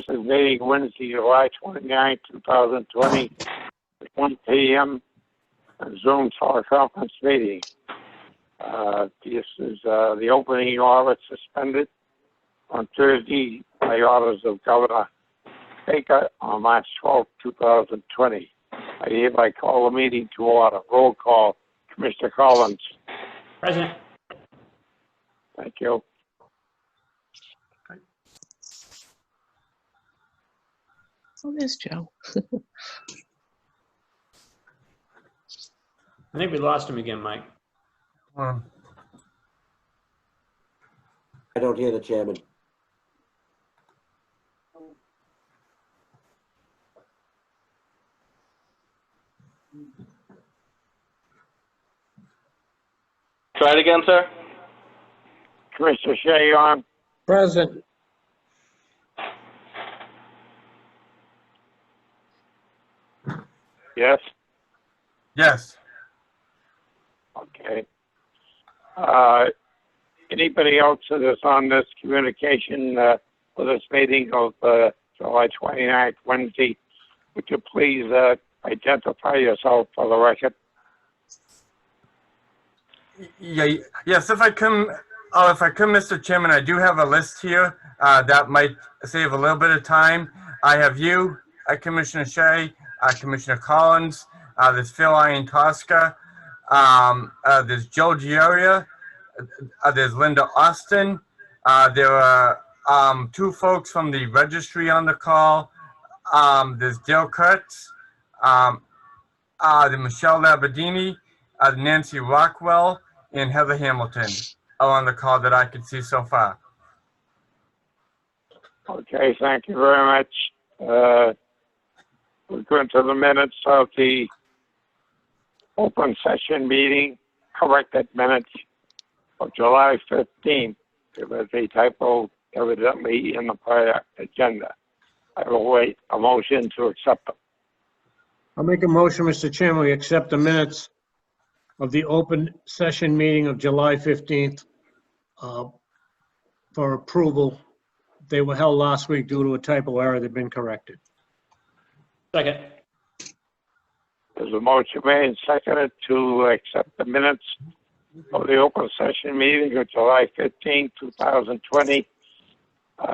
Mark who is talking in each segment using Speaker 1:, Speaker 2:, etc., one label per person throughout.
Speaker 1: Commissioners meeting Wednesday, July 29, 2020, at 1 p.m. Zoom teleconference meeting. This is the opening order suspended on Thursday by orders of Governor Baker on March 12, 2020. I hereby call the meeting to order. Roll call. Commissioner Collins.
Speaker 2: Present.
Speaker 1: Thank you.
Speaker 3: Oh, there's Joe.
Speaker 2: I think we lost him again, Mike.
Speaker 4: I don't hear the chairman.
Speaker 5: Try it again, sir.
Speaker 1: Commissioner Shea on.
Speaker 6: Present.
Speaker 1: Yes.
Speaker 4: Yes.
Speaker 1: Okay. Anybody else that is on this communication for this meeting of July 29th, Wednesday, would you please identify yourself for the record?
Speaker 4: Yes, if I can, Mr. Chairman, I do have a list here that might save a little bit of time. I have you, Commissioner Shea, Commissioner Collins, there's Phil Ian-Tosca, there's Joe Gioia, there's Linda Austin, there are two folks from the registry on the call, there's Dale Kurtz, the Michelle Labadini, Nancy Rockwell, and Heather Hamilton are on the call that I can see so far.
Speaker 1: Okay, thank you very much. We're going to the minutes of the open session meeting, corrected minutes of July 15th. There was a typo evidently in the prior agenda. I will wait a motion to accept them.
Speaker 6: I'll make a motion, Mr. Chairman, we accept the minutes of the open session meeting of July 15th for approval. They were held last week due to a typo error. They've been corrected.
Speaker 2: Second.
Speaker 1: There's a motion made and seconded to accept the minutes of the open session meeting of July 15, 2020,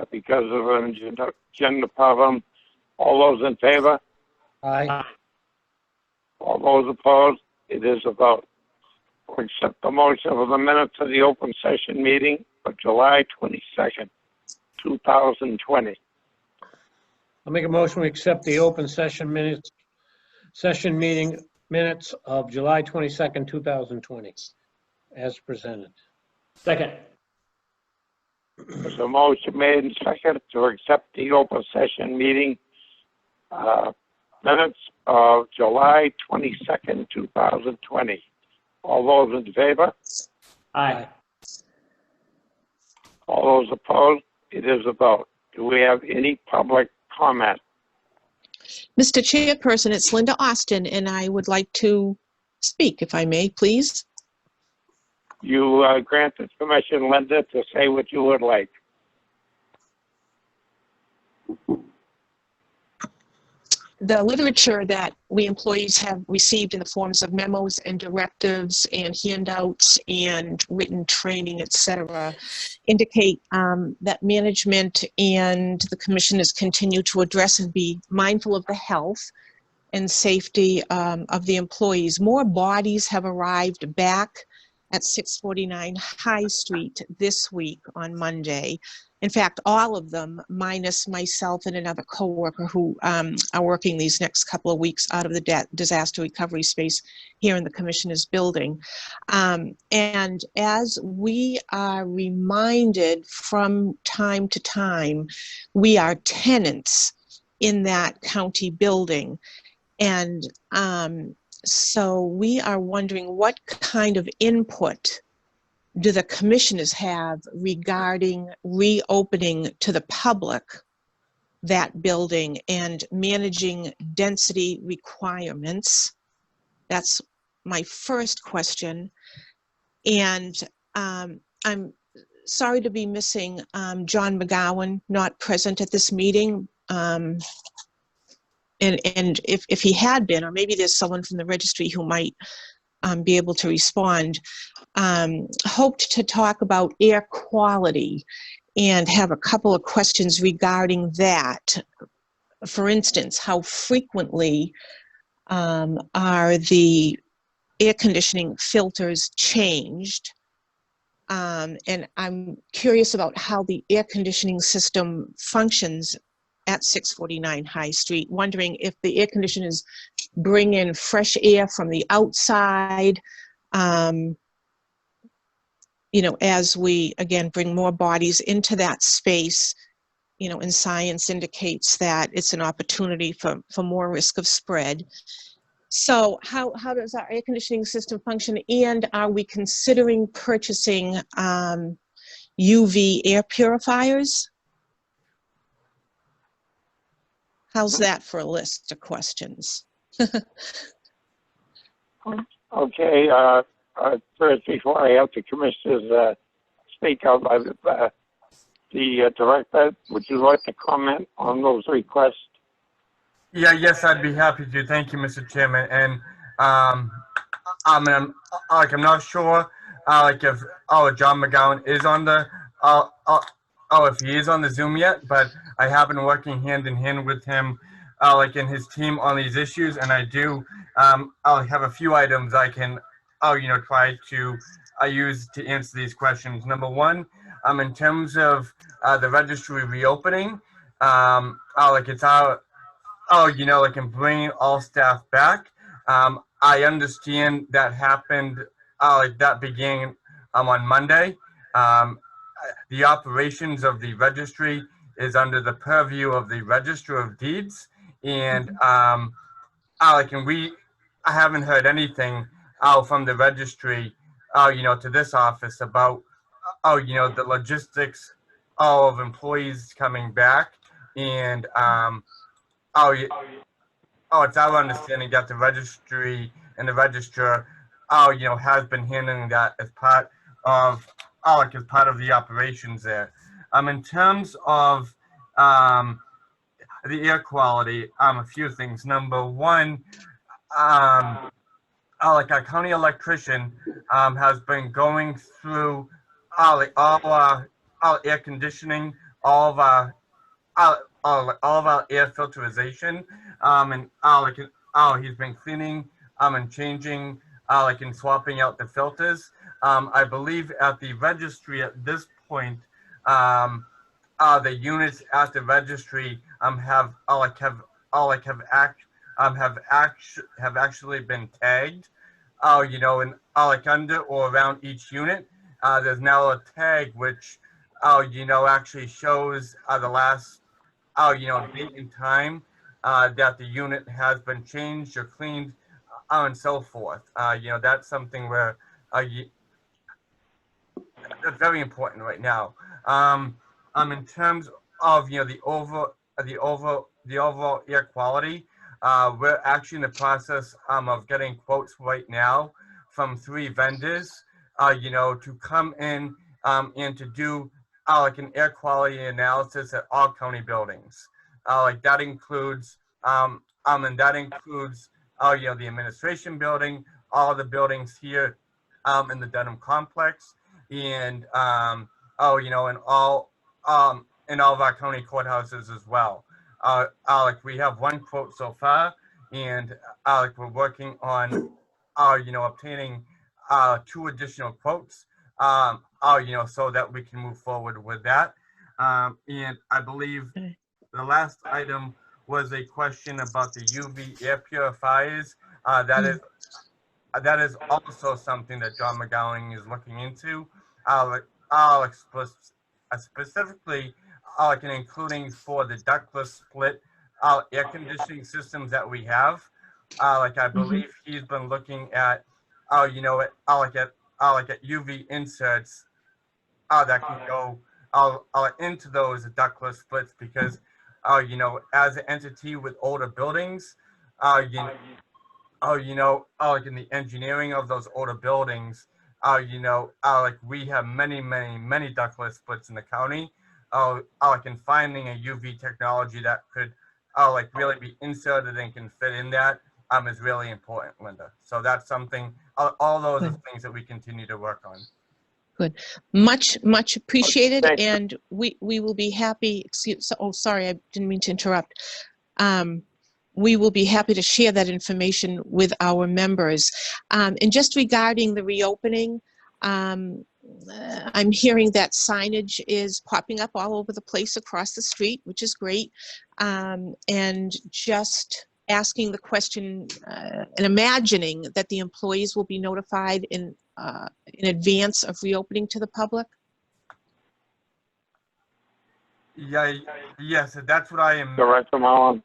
Speaker 1: because of an agenda problem. All those in favor?
Speaker 6: Aye.
Speaker 1: All those opposed? It is a vote. We accept the motion of the minutes of the open session meeting of July 22nd, 2020.
Speaker 6: I'll make a motion, we accept the open session meeting minutes of July 22nd, 2020, as presented.
Speaker 2: Second.
Speaker 1: There's a motion made and seconded to accept the open session meeting minutes of July 22nd, 2020. All those in favor?
Speaker 2: Aye.
Speaker 1: All those opposed? It is a vote. Do we have any public comment?
Speaker 3: Mr. Chairperson, it's Linda Austin, and I would like to speak, if I may, please.
Speaker 1: You granted permission, Linda, to say what you would like.
Speaker 3: The literature that we employees have received in the forms of memos and directives and handouts and written training, et cetera, indicate that management and the commissioners continue to address and be mindful of the health and safety of the employees. More bodies have arrived back at 649 High Street this week on Monday. In fact, all of them, minus myself and another coworker who are working these next couple of weeks out of the disaster recovery space here in the Commissioner's building. And as we are reminded from time to time, we are tenants in that county building. And so we are wondering what kind of input do the commissioners have regarding reopening to the public that building and managing density requirements? That's my first question. And I'm sorry to be missing John McGowan, not present at this meeting, and if he had been, or maybe there's someone from the registry who might be able to respond, hoped to talk about air quality and have a couple of questions regarding that. For instance, how frequently are the air conditioning filters changed? And I'm curious about how the air conditioning system functions at 649 High Street, wondering if the air conditioners bring in fresh air from the outside, you know, as we, again, bring more bodies into that space, you know, and science indicates that it's an opportunity for more risk of spread. So how does our air conditioning system function, and are we considering purchasing UV air purifiers? How's that for a list of questions?
Speaker 1: Okay, first, before I have the commissioners speak out by the director, would you like to comment on those requests?
Speaker 4: Yeah, yes, I'd be happy to. Thank you, Mr. Chairman. And I'm not sure, like if John McGowan is on the if he is on the Zoom yet, but I have been working hand in hand with him, like in his team on these issues, and I do I'll have a few items I can try to use to answer these questions. Number one, in terms of the registry reopening, like it's our like in bringing all staff back. I understand that happened, like that began on Monday. Um, the operations of the registry is under the purview of the Register of Deeds, and like, I haven't heard anything from the registry, to this office about, the logistics of employees coming back, and oh, it's our understanding that the registry and the registrar, has been handling that as part of, like as part of the operations there. In terms of the air quality, a few things. Number one, like our county electrician has been going through like all our air conditioning, all of our all of our air filterization, and like he's been cleaning and changing like and swapping out the filters. I believe at the registry at this point, the units at the registry have have actually been tagged. And like under or around each unit, there's now a tag which actually shows the last date and time that the unit has been changed or cleaned, and so forth. That's something where that's very important right now. In terms of the overall air quality, we're actually in the process of getting quotes right now from 3 vendors, to come in and to do like an air quality analysis at all county buildings. Like that includes the administration building, all the buildings here in the Dedham complex, and in all of our county courthouses as well. Like we have 1 quote so far, and like we're working on obtaining 2 additional quotes, so that we can move forward with that. And I believe the last item was a question about the UV air purifiers. That is also something that John McGowan is looking into. Specifically, like including for the ductless split air conditioning systems that we have. Like I believe he's been looking at, like at UV inserts that can go into those ductless splits, because as an entity with older buildings, like in the engineering of those older buildings, like we have many ductless splits in the county, like in finding a UV technology that could like really be inserted and can fit in that is really important, Linda. So that's something, all those are things that we continue to work on.
Speaker 3: Good. Much appreciated,
Speaker 1: Thank you.
Speaker 3: and we will be happy, sorry, I didn't mean to interrupt. We will be happy to share that information with our members. And just regarding the reopening, I'm hearing that signage is popping up all over the place across the street, which is great. And just asking the question and imagining that the employees will be notified in advance of reopening to the public.
Speaker 4: Yeah, yes, that's what I am.
Speaker 1: Director Mullen.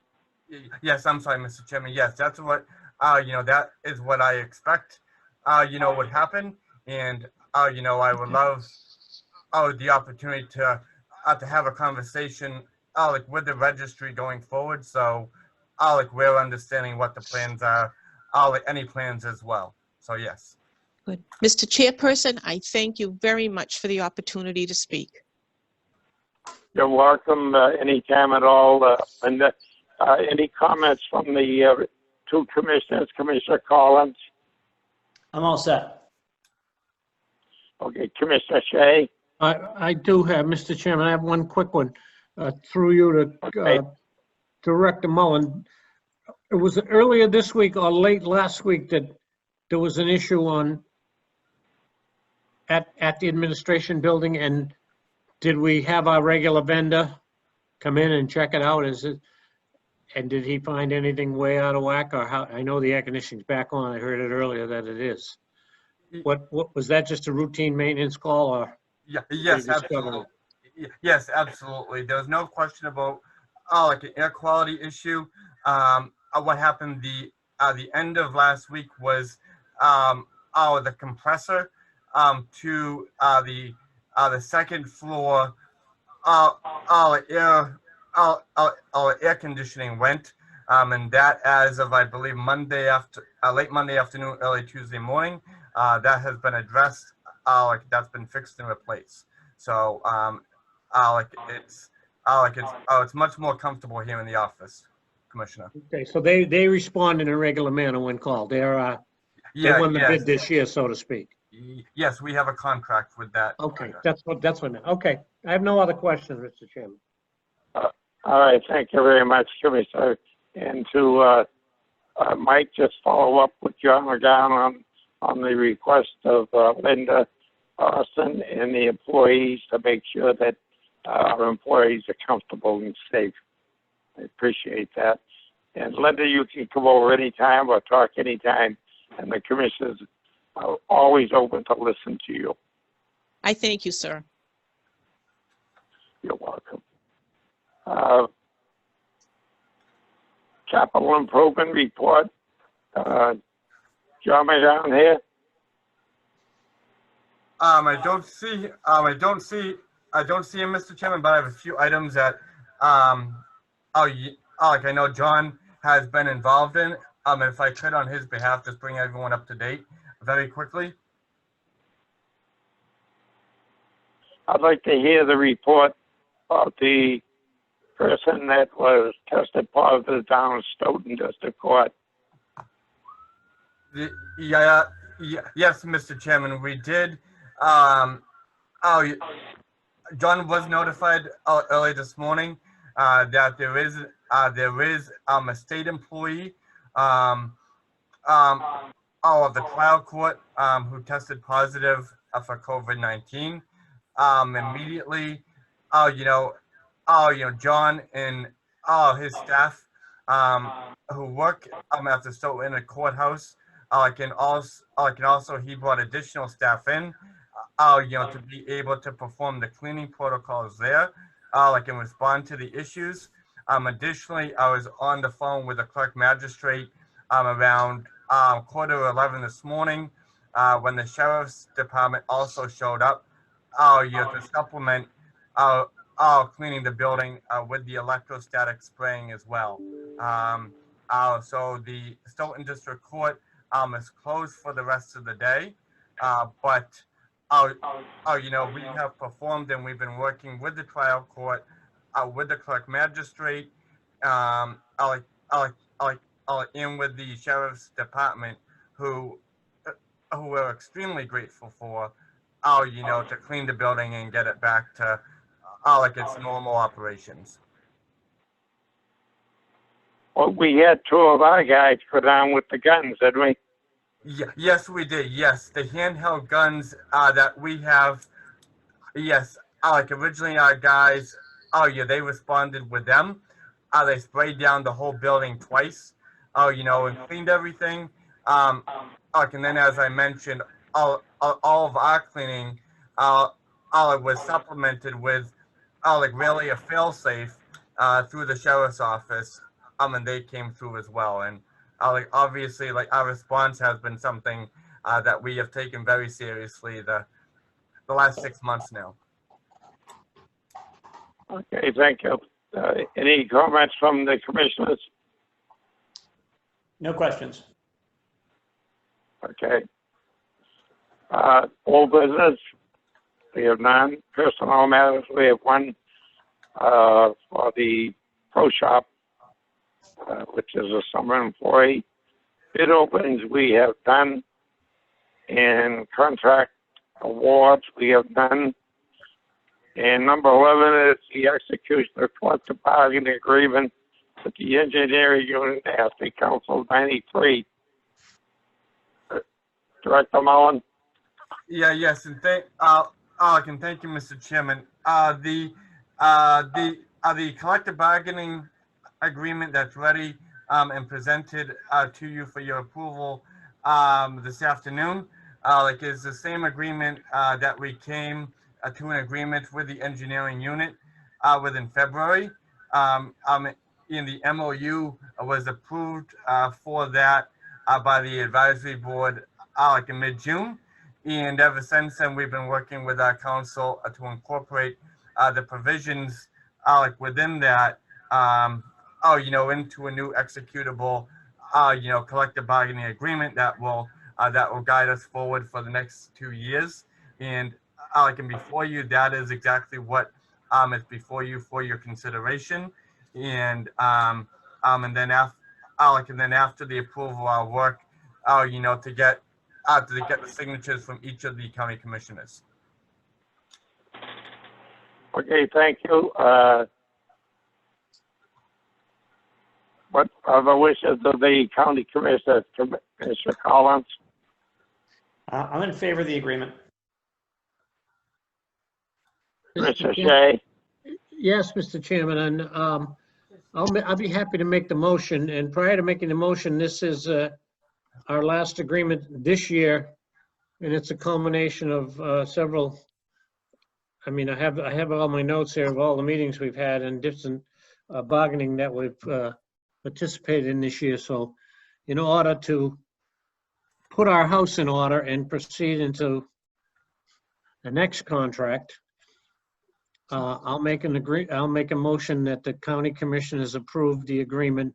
Speaker 4: Yes, I'm sorry, Mr. Chairman. Yes, that's what, that is what I expect, would happen. And, I would love, the opportunity to have a conversation, like with the registry going forward. So, like we're understanding what the plans are, like any plans as well. So, yes.
Speaker 3: Good. Mr. Chairperson, I thank you very much for the opportunity to speak.
Speaker 1: You're welcome anytime at all. And any comments from the two commissioners, Commissioner Collins?
Speaker 2: I'm all set.
Speaker 1: Okay, Commissioner Shea?
Speaker 6: I do have, Mr. Chairman, I have one quick one through you to
Speaker 1: Okay.
Speaker 6: Director Mullen. It was earlier this week or late last week that there was an issue at the administration building, and did we have our regular vendor come in and check it out? And did he find anything way out of whack, or how? I know the air conditioning's back on. I heard it earlier that it is. What was that, just a routine maintenance call, or?
Speaker 4: Yeah, yes, absolutely. Yes, absolutely. There was no question about like an air quality issue. What happened the end of last week was the compressor to the second floor air conditioning went, and that, as of I believe late Monday afternoon, early Tuesday morning, that has been addressed. Like that's been fixed and replaced. So it's much more comfortable here in the office, Commissioner.
Speaker 6: Okay, so they respond in a regular manner when called. They won the bid this year, so to speak.
Speaker 4: Yes, we have a contract with that.
Speaker 6: Okay, that's what. Okay, I have no other questions, Mr. Chairman.
Speaker 1: All right, thank you very much, Commissioner. And to Mike, just follow up with John McGowan on the request of Linda Austin and the employees to make sure that our employees are comfortable and safe. I appreciate that. And Linda, you can come over anytime or talk anytime, and the commissioners are always open to listen to you.
Speaker 3: I thank you, sir.
Speaker 1: You're welcome. Capital improvement report. John McGowan here.
Speaker 4: I don't see him, Mr. Chairman, but I have a few items that, like I know John has been involved in. If I could, on his behalf, just bring everyone up to date very quickly.
Speaker 1: I'd like to hear the report of the person that was tested positive down in Stoughton District Court.
Speaker 4: Yes, Mr. Chairman, we did. John was notified early this morning that there is a state employee of the trial court who tested positive for COVID-19. Immediately, John and his staff who work at the Stoughton courthouse can also he brought additional staff in to be able to perform the cleaning protocols there, and respond to the issues. Additionally, I was on the phone with the clerk magistrate around 10:45 this morning when the sheriff's department also showed up to supplement cleaning the building with the electrostatic spraying as well. So the Stoughton District Court is closed for the rest of the day, but we have performed and we've been working with the trial court, with the clerk magistrate, like, and with the sheriff's department, who we're extremely grateful for, to clean the building and get it back to, like its normal operations.
Speaker 1: Well, we had two of our guys go down with the guns, didn't we?
Speaker 4: Yeah, yes, we did. Yes, the handheld guns that we have. Yes, like originally our guys. Oh yeah, they responded with them. They sprayed down the whole building twice. And cleaned everything. Like, and then as I mentioned, all of our cleaning, was supplemented with, like really a fail-safe, through the sheriff's office. And they came through as well. And like obviously, like our response has been something that we have taken very seriously the last 6 months now.
Speaker 1: Okay, thank you. Any comments from the commissioners?
Speaker 2: No questions.
Speaker 1: Okay. Old business, we have none. Personnel matters, we have one for the pro shop, which is a summer employee. Bid openings, we have done. And contract awards, we have done. And number 11 is the execution of collective bargaining agreement with the engineering unit at the Council 93. Director Mullen?
Speaker 4: Yeah, yes, and thank you, Mr. Chairman. The collective bargaining agreement that's ready and presented to you for your approval this afternoon, like is the same agreement that we came to an agreement with the engineering unit within February. In the MOU was approved for that by the advisory board like in mid-June. And ever since then, we've been working with our council to incorporate the provisions like within that, into a new executable, collective bargaining agreement that will guide us forward for the next 2 years. And and before you, that is exactly what is before you for your consideration. And then after the approval, I'll work, to get the signatures from each of the county commissioners.
Speaker 1: Okay, thank you. What are the wishes of the county commissioner, Commissioner Collins?
Speaker 2: I'm in favor of the agreement.
Speaker 1: Mr. Shea?
Speaker 6: Yes, Mr. Chairman, and I'll be happy to make the motion. And prior to making the motion, this is our last agreement this year, and it's a culmination of several. I mean, I have all my notes here of all the meetings we've had and different bargaining that we've participated in this year. So, in order to put our house in order and proceed into the next contract, I'll make a motion that the county commissioners approve the agreement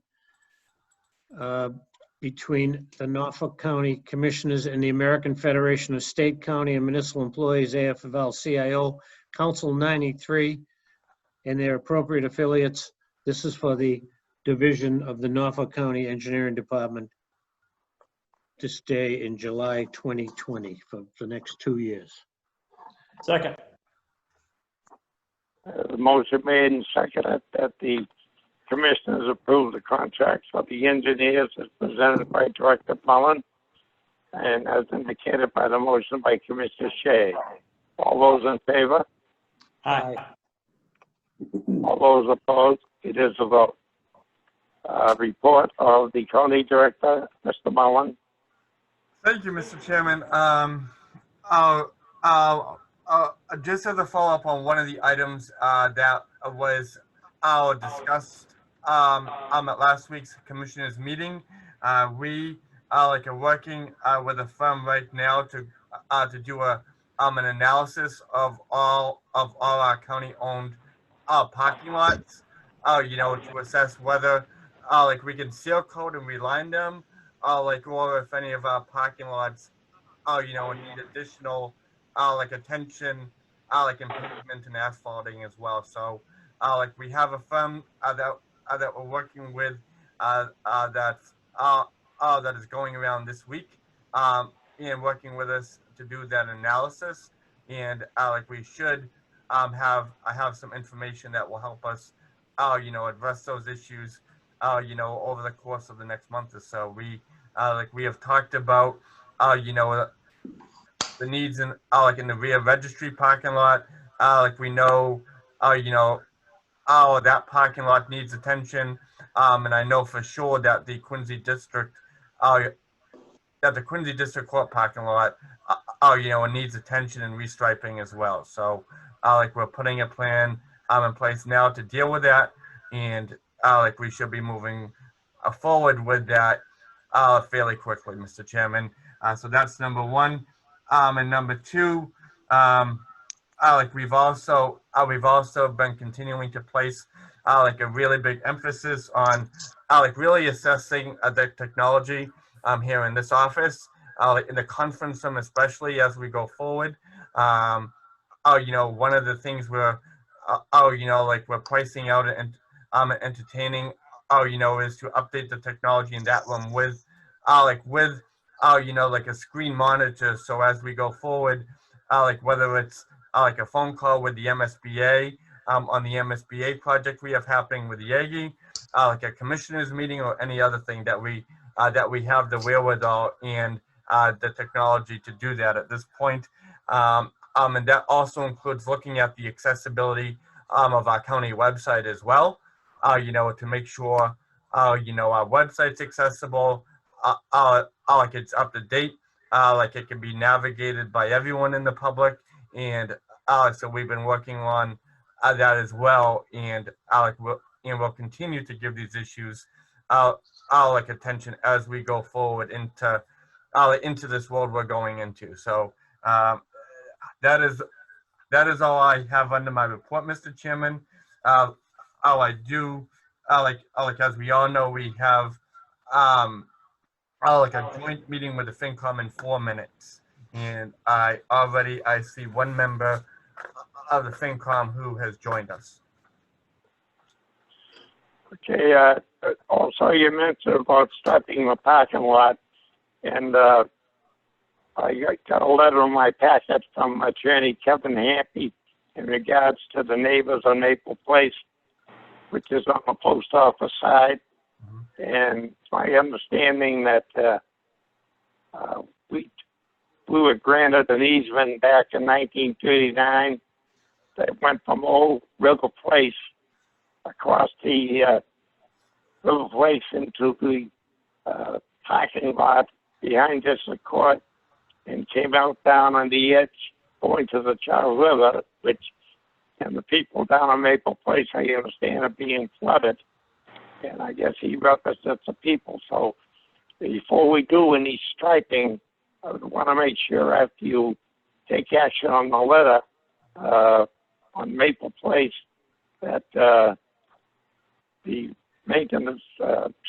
Speaker 6: between the Norfolk County Commissioners and the American Federation of State, County, and Municipal Employees, AFL-CIO, Council 93, and their appropriate affiliates. This is for the division of the Norfolk County Engineering Department to stay in July 2020 for the next 2 years.
Speaker 2: Second.
Speaker 1: The motion made and seconded that the commissioners approve the contracts for the engineers as presented by Director Mullen and as indicated by the motion by Commissioner Shea. All those in favor?
Speaker 2: Aye.
Speaker 1: All those opposed? It is a vote. Report of the county director, Mr. Mullen.
Speaker 4: Thank you, Mr. Chairman. Just as a follow-up on one of the items that was discussed at last week's commissioners meeting, we are working with a firm right now to do an analysis of all our county-owned parking lots, to assess whether we can seal coat and reline them, or if any of our parking lots, need additional like attention, like in pavement and asphalting as well. So like we have a firm that we're working with that is going around this week and working with us to do that analysis. And like we should have some information that will help us, address those issues, over the course of the next month or so. We have talked about, the needs in like in the rear registry parking lot. Like we know, that parking lot needs attention. And I know for sure that uh, the Quincy District Court parking lot, it needs attention and restriping as well. So, like we're putting a plan in place now to deal with that, and like we should be moving forward with that fairly quickly, Mr. Chairman. So that's number one. And number two, like we've also been continuing to place like a really big emphasis on like really assessing the technology here in this office, like in the conference room, especially as we go forward. One of the things like we're pricing out and entertaining, is to update the technology in that room with, like a screen monitor. So as we go forward, like whether it's like a phone call with the MSBA on the MSBA project we have happening with the Yagi, like a commissioners meeting or any other thing that we have the wherewithal and the technology to do that at this point. And that also includes looking at the accessibility of our county website as well, to make sure, our website's accessible, like it's up to date, like it can be navigated by everyone in the public. And so we've been working on that as well. And we'll continue to give these issues like attention as we go forward into this world we're going into. So that is all I have under my report, Mr. Chairman. All I do, like as we all know, we have like a joint meeting with the FinCom in 4 minutes, and I see one member of the FinCom who has joined us.
Speaker 1: Okay, also you mentioned about striping the parking lot, and I got a letter in my packet from Attorney Kevin Hampy in regards to the neighbors on Maple Place, which is on the post office side. And it's my understanding that we were granted an easement back in 1939 that went from Old River Place across the River Place into the parking lot behind District Court and came out down on the edge going to the Charles River, and the people down on Maple Place, I understand, are being flooded. And I guess he represents the people. So before we do any striping, I would want to make sure after you take action on the letter on Maple Place that the maintenance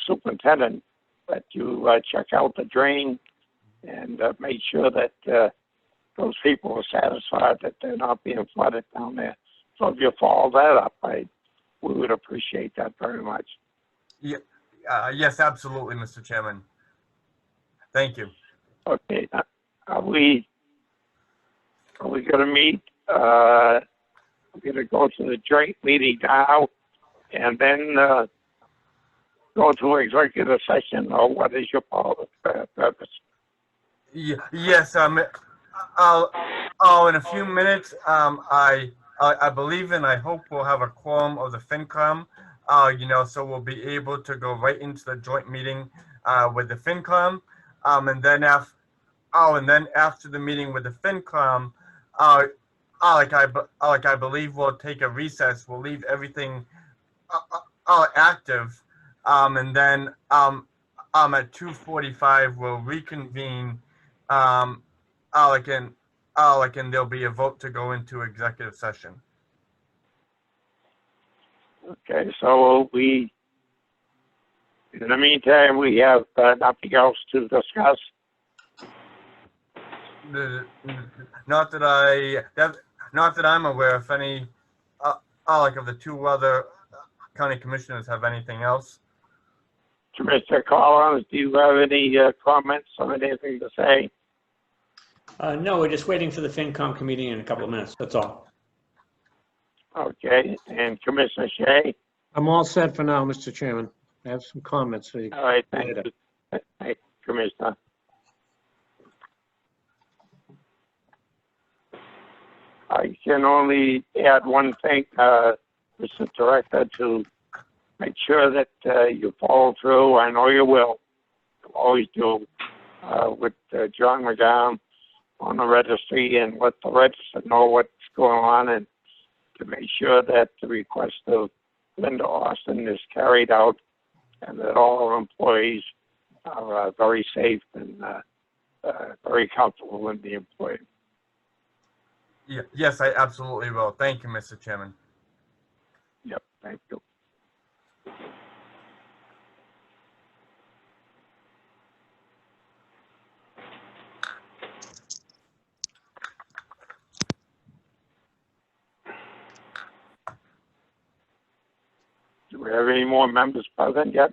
Speaker 1: superintendent, that you check out the drain and make sure that those people are satisfied that they're not being flooded down there. So if you follow that up, we would appreciate that very much.
Speaker 4: Yeah, yes, absolutely, Mr. Chairman. Thank you.
Speaker 1: Okay, are we going to meet? We're going to go to the joint meeting now, and then go to executive session, or what is your purpose?
Speaker 4: Yes. In a few minutes. I believe and I hope we'll have a quorum of the FinCom. So we'll be able to go right into the joint meeting with the FinCom, and then after the meeting with the FinCom, like I believe we'll take a recess. We'll leave everything active, and then at 2:45 we'll reconvene. And there'll be a vote to go into executive session.
Speaker 1: Okay, so in the meantime, we have nothing else to discuss.
Speaker 4: Not that I'm aware of any, like of the two other county commissioners have anything else.
Speaker 1: Commissioner Collins, do you have any comments or anything to say?
Speaker 2: No, we're just waiting for the FinCom committee in a couple of minutes. That's all.
Speaker 1: Okay, and Commissioner Shea?
Speaker 6: I'm all set for now, Mr. Chairman. I have some comments for you.
Speaker 1: All right, thank
Speaker 6: Later.
Speaker 1: you. Thank you, Commissioner. I can only add one thing, Mr. Director, to make sure that you follow through. I know you will. You always do, with John McGowan on the registry, and let the register know what's going on, and to make sure that the request of Linda Austin is carried out, and that all our employees are very safe and very comfortable in the employee.
Speaker 4: Yeah, yes, I absolutely will. Thank you, Mr. Chairman.
Speaker 1: Yep, thank you. Do we have any more members present yet?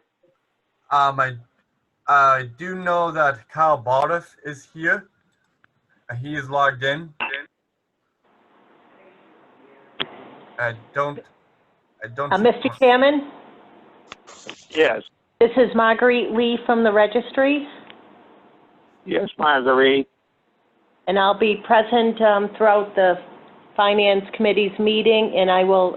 Speaker 4: I do know that Kyle Baldoff is here. He is logged in. I don't.
Speaker 7: Mr. Chairman,
Speaker 1: Yes.
Speaker 7: this is Marguerite Lee from the registry,
Speaker 1: Yes, Marguerite.
Speaker 7: and I'll be present throughout the Finance Committee's meeting, and I will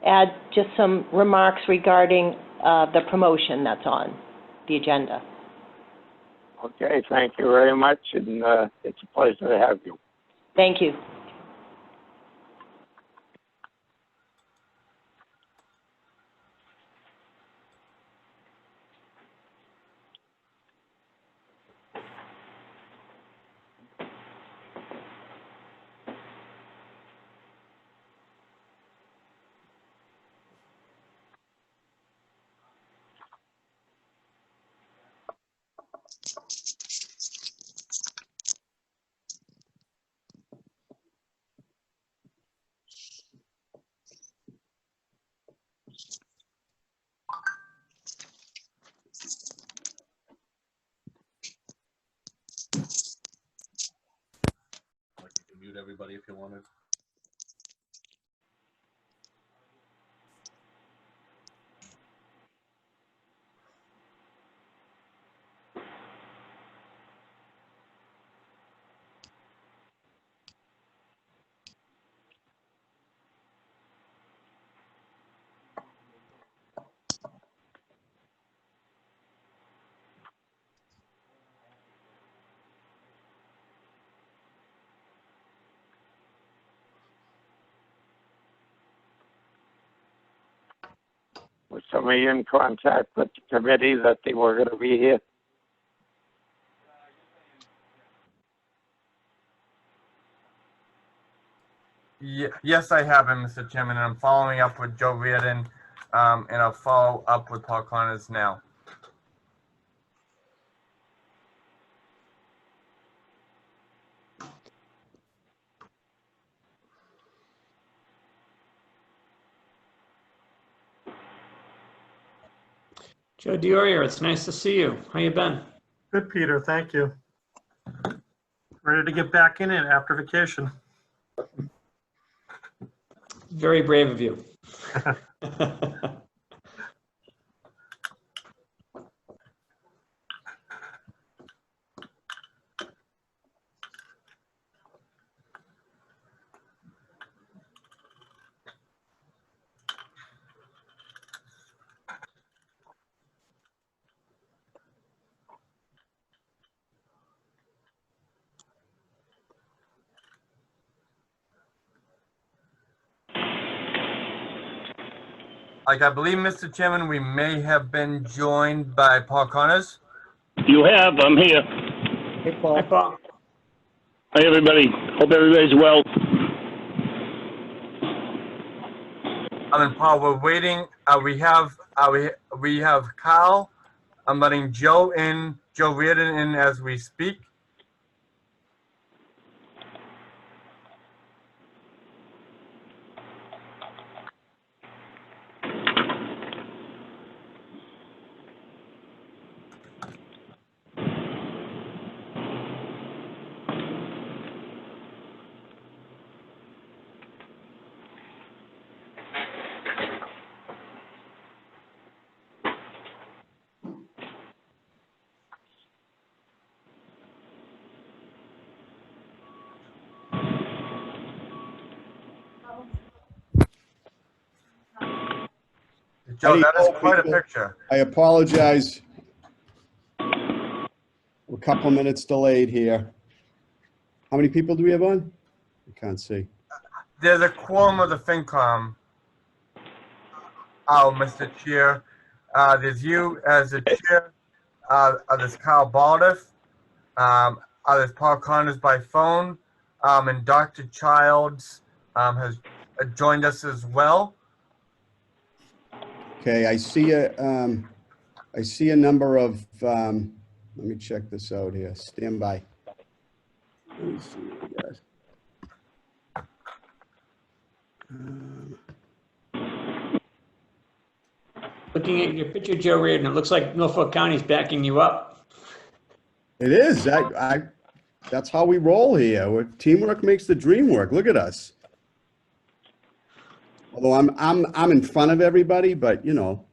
Speaker 7: add just some remarks regarding the promotion that's on the agenda.
Speaker 1: Okay, thank you very much, and it's a pleasure to have you.
Speaker 7: Thank you.
Speaker 8: Like you can mute everybody if you wanted.
Speaker 1: Was somebody in contact with the committee that they were going to be here?
Speaker 4: Yes, I have been, Mr. Chairman, and I'm following up with Joe Reardon, and I'll follow up with Paul Connors now.
Speaker 2: Joe Diorio, it's nice to see you. How you been?
Speaker 9: Good, Peter. Thank you. Ready to get back in it after vacation.
Speaker 2: Very brave of you.
Speaker 4: Like I believe, Mr. Chairman, we may have been joined by Paul Connors.
Speaker 5: You have, I'm here.
Speaker 6: Hey,
Speaker 2: Hi,
Speaker 6: Paul.
Speaker 2: Paul.
Speaker 5: Hi, everybody. Hope everybody's well.
Speaker 4: And Paul, we're waiting. We have Kyle. I'm letting Joe Reardon in as we speak. Joe, that is
Speaker 10: Howdy,
Speaker 4: quite a
Speaker 10: people.
Speaker 4: picture.
Speaker 10: I apologize. We're a couple minutes delayed here. How many people do we have on? I can't see.
Speaker 4: There's a quorum of the FinCom. Oh, Mr. Chair. There's you as the chair. There's Kyle Baldiff. There's Paul Connors by phone. And Dr. Childs has joined us as well.
Speaker 10: Okay, I see a number of, let me check this out here. Stand by. Let me see what we got.
Speaker 2: Looking at your picture, Joe Reardon, it looks like Norfolk County's backing you up.
Speaker 10: It is. That's how we roll here. Teamwork makes the dream work. Look at us. Although I'm in front of everybody, but you know.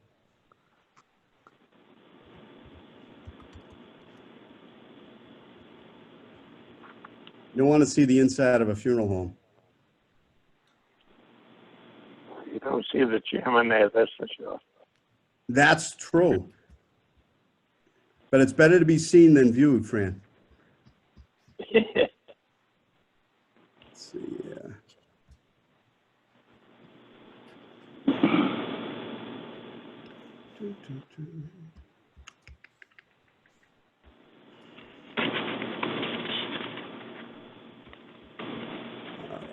Speaker 10: You don't want to see the inside of a funeral home.
Speaker 1: You don't see the chairman there, that's for sure.
Speaker 10: That's true. But it's better to be seen than viewed, Fran. Let's see, yeah. All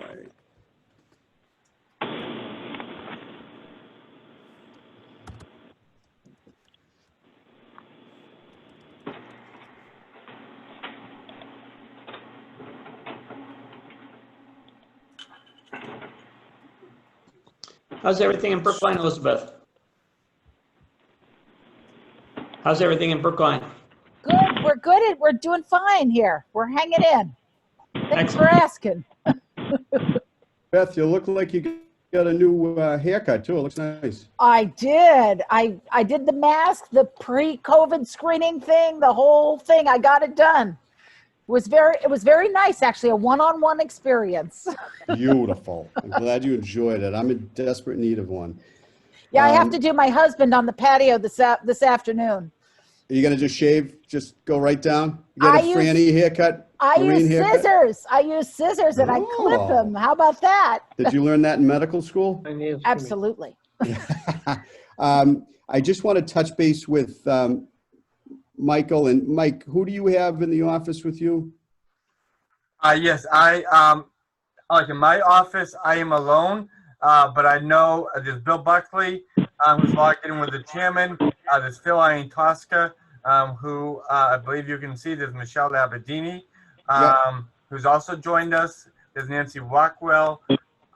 Speaker 10: right.
Speaker 2: How's everything in Brookline, Elizabeth? How's everything in Brookline?
Speaker 11: Good. We're good. We're doing fine here. We're hanging in. Thanks for asking.
Speaker 10: Beth, you look like you got a new haircut too. It looks nice.
Speaker 11: I did. I did the mask, the pre-COVID screening thing, the whole thing. I got it done. It was very nice, actually, a one-on-one experience.
Speaker 10: Beautiful. I'm glad you enjoyed it. I'm in desperate need of one.
Speaker 11: Yeah, I have to do my husband on the patio this afternoon.
Speaker 10: Are you gonna just shave? Just go right down? You got a Franny haircut?
Speaker 11: I use
Speaker 10: haircut?
Speaker 11: scissors. I use scissors and I clip them. How about that?
Speaker 10: Did you learn that in medical school?
Speaker 11: Absolutely.
Speaker 10: I just want to touch base with Michael. And Mike, who do you have in the office with you?
Speaker 4: Yes, like in my office, I am alone, but I know there's Bill Buckley, who's logged in with the chairman. There's Phil Tosca, who I believe you can see. There's Michelle Labadini, who's also joined us. There's Nancy Rockwell,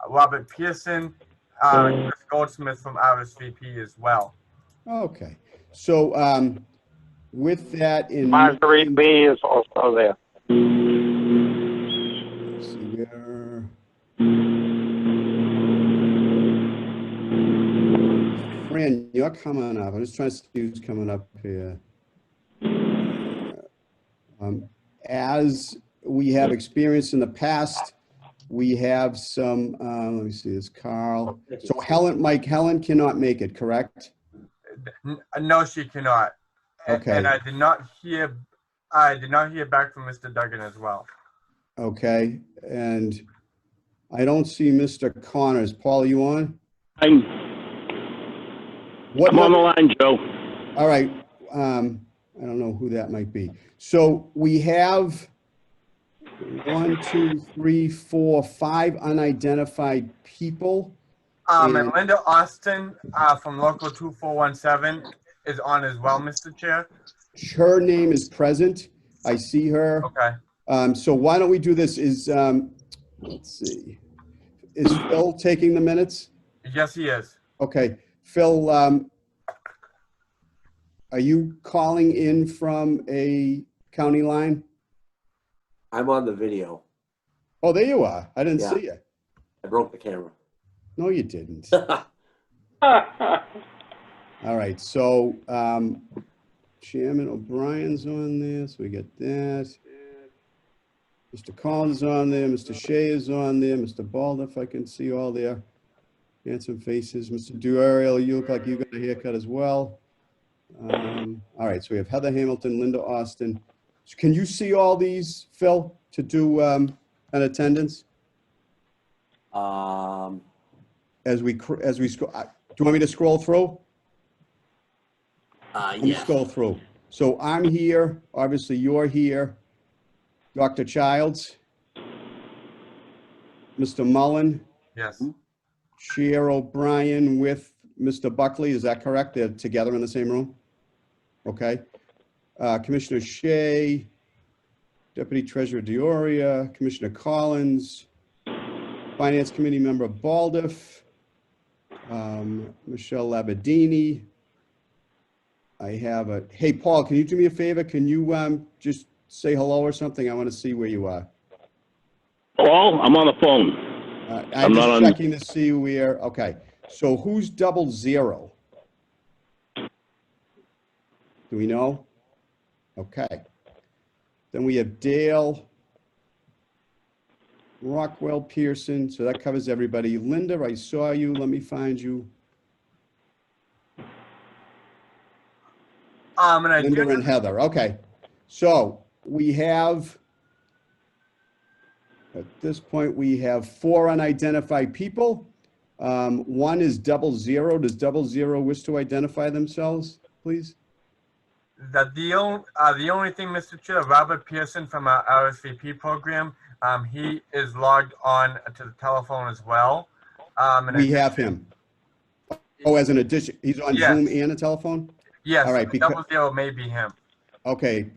Speaker 4: Robert Pearson, Chris Goldsmith from RSVP as well.
Speaker 10: Okay. So with that in
Speaker 1: Marguerite B is also there.
Speaker 10: Let's see where. Fran, you're coming up. I'm just trying to see who's coming up here. As we have experienced in the past, we have some, let me see, this Carl. So Helen cannot make it, correct?
Speaker 4: No, she cannot.
Speaker 10: Okay.
Speaker 4: And I did not hear back from Mr. Duggan as well.
Speaker 10: Okay. And I don't see Mr. Connors. Paul, are you on?
Speaker 5: I'm on the line, Joe.
Speaker 10: All right. I don't know who that might be. So we have 1, 2, 3, 4, 5 unidentified people.
Speaker 4: And Linda Austin from Local 2417 is on as well, Mr. Chair.
Speaker 10: Her name is present. I see her.
Speaker 4: Okay.
Speaker 10: So why don't we do this? Let's see. Is Phil taking the minutes?
Speaker 4: Yes, he is.
Speaker 10: Okay. Phil, are you calling in from a county line?
Speaker 12: I'm on the video.
Speaker 10: Oh, there you are. I didn't see you.
Speaker 12: I broke the camera.
Speaker 10: No, you didn't. All right. So Chairman O'Brien's on there. So we get that. Mr. Collins is on there. Mr. Shea is on there. Mr. Baldiff, I can see all there. Handsome faces. Mr. Duriel, you look like you got a haircut as well. All right, so we have Heather Hamilton, Linda Austin. Can you see all these, Phil, to do an attendance? As we scroll, do you want me to scroll through? Let me
Speaker 12: Yeah.
Speaker 10: scroll through. So I'm here, obviously you're here. Dr. Childs, Mr. Mullen,
Speaker 4: Yes.
Speaker 10: Chair O'Brien with Mr. Buckley, is that correct? They're together in the same room? Okay. Commissioner Shea, Deputy Treasurer Dioria, Commissioner Collins, Finance Committee Member Baldiff, Michelle Labadini. I have a, hey, Paul, can you do me a favor? Can you just say hello or something? I want to see where you are.
Speaker 5: Paul, I'm on the phone.
Speaker 10: I'm
Speaker 5: not
Speaker 10: just
Speaker 5: on-
Speaker 10: checking to see where, okay. So who's 00? Do we know? Okay. Then we have Dale, Rockwell, Pearson. So that covers everybody. Linda, I saw you. Let me find you.
Speaker 4: And I
Speaker 10: Linda
Speaker 4: do,
Speaker 10: and Heather. Okay. So we have, at this point, we have 4 unidentified people. One is 00. Does 00 wish to identify themselves, please?
Speaker 4: that the only thing, Mr. Chair, Robert Pearson from our RSVP program, he is logged on to the telephone as well. And
Speaker 10: We have him. Oh, as an addition, he's on
Speaker 4: Yes.
Speaker 10: Zoom and a telephone?
Speaker 4: yes,
Speaker 10: All right, because,
Speaker 4: 00 may be him.
Speaker 10: okay,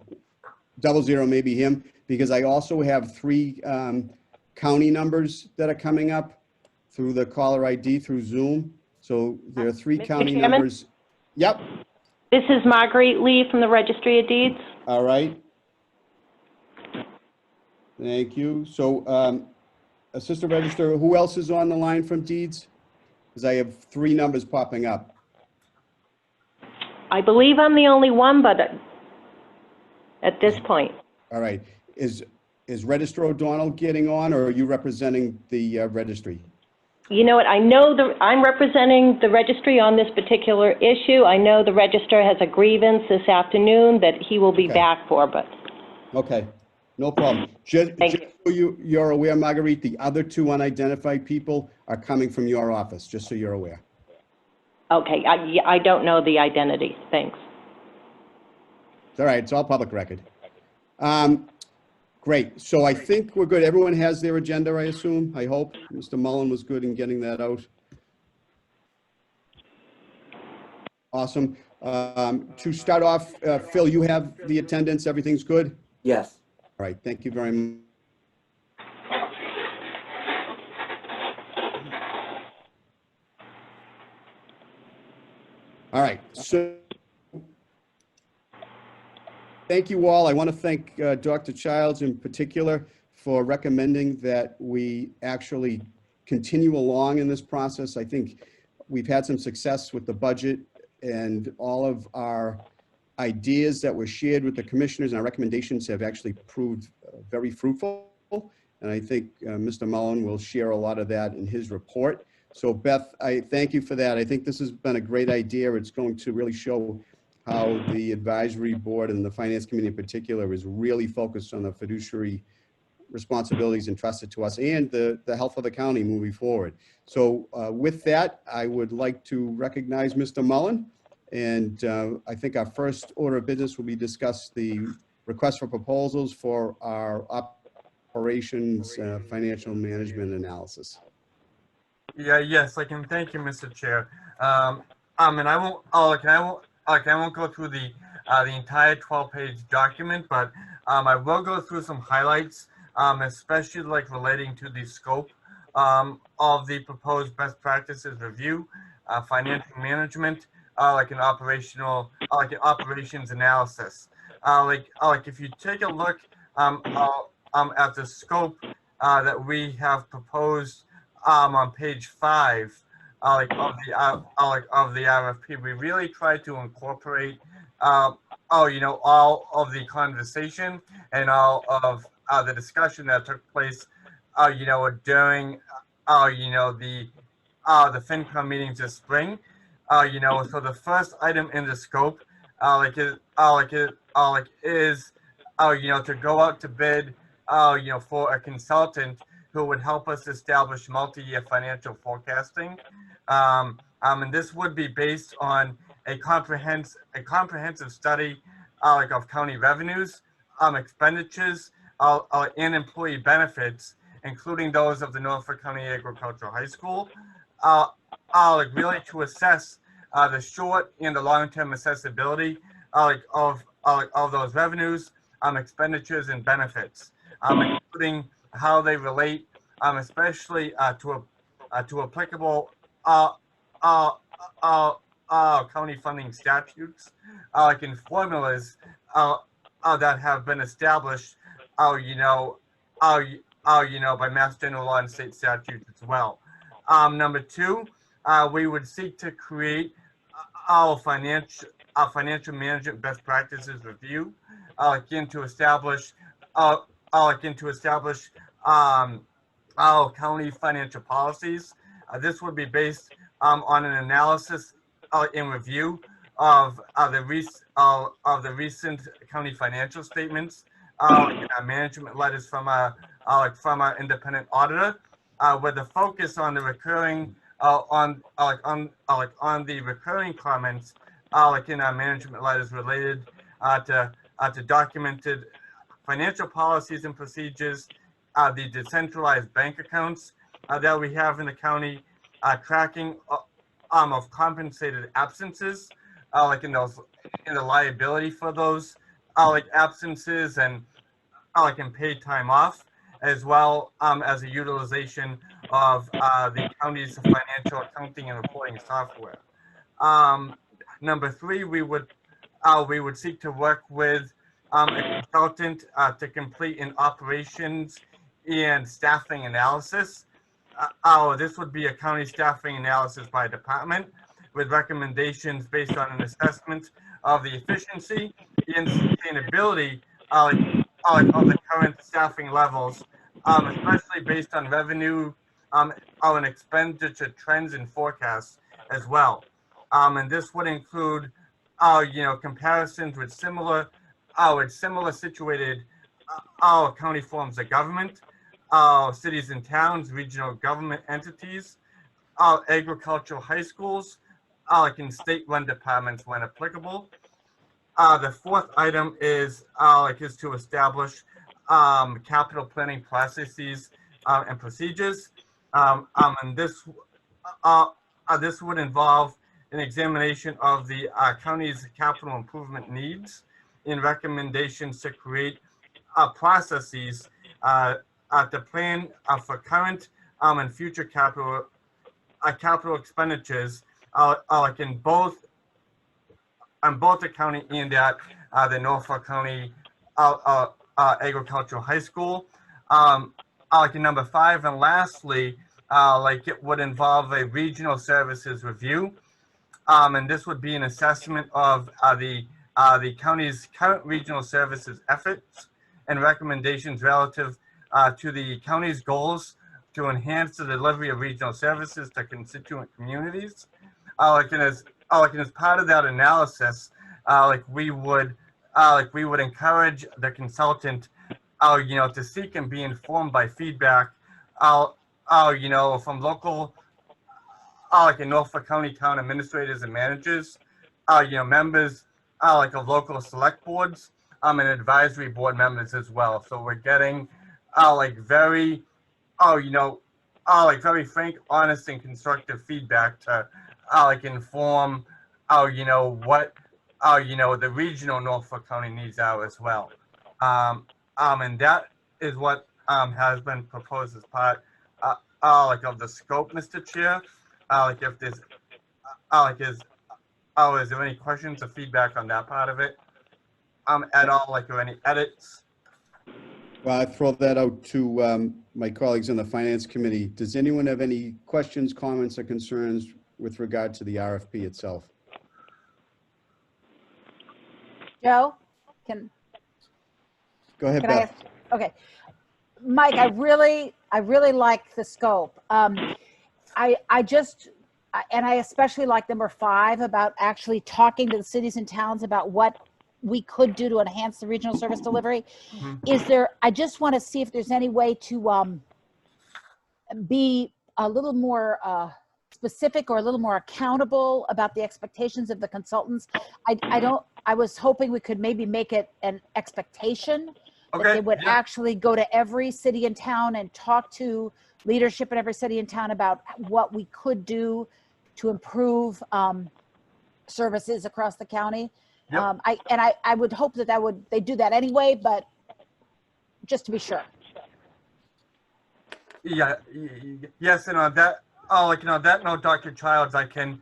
Speaker 10: 00 may be him, because I also have 3 county numbers that are coming up through the caller ID through Zoom. So there are 3
Speaker 7: Mr.
Speaker 10: county
Speaker 7: Chairman?
Speaker 10: numbers. Yep,
Speaker 7: This is Marguerite Lee from the Registry of Deeds.
Speaker 10: all right. Thank you. So, Assistant Register, who else is on the line from Deeds? Because I have 3 numbers popping up.
Speaker 7: I believe I'm the only one, but at this point.
Speaker 10: All right. Is Registrar O'Donnell getting on, or are you representing the registry?
Speaker 7: You know what, I'm representing the registry on this particular issue. I know the register has a grievance this afternoon that he will be
Speaker 10: Okay.
Speaker 7: back for, but
Speaker 10: Okay, no problem. Just
Speaker 7: Thank
Speaker 10: so you're aware, Marguerite, the other 2 unidentified people are coming from your office, just so you're aware.
Speaker 7: okay, I don't know the identity. Thanks.
Speaker 10: It's all right, it's all public record. Great, so I think we're good. Everyone has their agenda, I assume, I hope. Mr. Mullen was good in getting that out. Awesome. To start off, Phil, you have the attendance, everything's good?
Speaker 12: Yes.
Speaker 10: All right, thank you very much. All right, so thank you all. I want to thank Dr. Childs in particular for recommending that we actually continue along in this process. I think we've had some success with the budget, and all of our ideas that were shared with the commissioners and our recommendations have actually proved very fruitful. And I think Mr. Mullen will share a lot of that in his report. So Beth, I thank you for that. I think this has been a great idea. It's going to really show how the advisory board and the finance committee in particular is really focused on the fiduciary responsibilities entrusted to us and the health of the county moving forward. So with that, I would like to recognize Mr. Mullen. And I think our first order of business will be discuss the request for proposals for our operations financial management analysis.
Speaker 4: Yes, I can. Thank you, Mr. Chair. And I won't. I won't go through the entire 12-page document, but I will go through some highlights, especially like relating to the scope of the proposed best practices review, financial management, like an operations analysis. Like if you take a look at the scope that we have proposed on page 5, of the RFP, we really try to incorporate, all of the conversation and all of the discussion that took place, during, the FinCom meetings this spring. So the first item in the scope, is, to go out to bid, for a consultant who would help us establish multi-year financial forecasting. And this would be based on a comprehensive study, of county revenues, expenditures, and employee benefits, including those of the Norfolk County Agricultural High School, really to assess the short and the long-term accessibility of those revenues, expenditures, and benefits, including how they relate, especially to applicable county funding statutes, in formulas that have been established, by Mass General Law and state statutes as well. Number two, we would seek to create our financial management best practices review, again to establish, our county financial policies. This would be based on an analysis and review of the recent county financial statements, and management letters from our independent auditor, with a focus on the recurring on the recurring comments, in our management letters related to documented financial policies and procedures, the decentralized bank accounts that we have in the county, tracking of compensated absences, in the liability for those absences, and in paid time off, as well as a utilization of the county's financial accounting and reporting software. Number three, we would seek to work with a consultant to complete an operations and staffing analysis. This would be a county staffing analysis by department with recommendations based on an assessment of the efficiency and sustainability of the current staffing levels, especially based on revenue and expenditure trends and forecasts as well. And this would include, comparisons with similar situated county forms of government, cities and towns, regional government entities, agricultural high schools, in state-run departments when applicable. The fourth item is to establish capital planning processes and procedures, and this would involve an examination of the county's capital improvement needs and recommendations to create processes to plan for current and future capital expenditures, in both the county and at the Norfolk County Agricultural High School. In number five, and lastly, it would involve a regional services review, and this would be an assessment of the county's current regional services efforts and recommendations relative to the county's goals to enhance the delivery of regional services to constituent communities. As part of that analysis, we would encourage the consultant, to seek and be informed by feedback, from local, in Norfolk County town administrators and managers, members, of local select boards, and advisory board members as well. So we're getting, very, very frank, honest, and constructive feedback to, inform, what, the regional Norfolk County needs are as well. And that is what has been proposed as part, of the scope, Mr. Chair. If there's, is there any questions or feedback on that part of it? At all, or any edits?
Speaker 10: Well, I throw that out to my colleagues on the Finance Committee. Does anyone have any questions, comments, or concerns with regard to the RFP itself?
Speaker 11: Joe,
Speaker 10: Go ahead,
Speaker 11: can I
Speaker 10: Beth.
Speaker 11: ask? Okay. Mike, I really like the scope. and I especially like number 5 about actually talking to the cities and towns about what we could do to enhance the regional service delivery. I just want to see if there's any way to be a little more specific or a little more accountable about the expectations of the consultants. I was hoping we could maybe make it an expectation that they would actually go to every city and town and talk to leadership in every city and town about what we could do to improve services across the county.
Speaker 4: Yep.
Speaker 11: I would hope that they do that anyway, but just to be sure.
Speaker 4: Yeah, yes, and on that, that note, Dr. Childs, I can,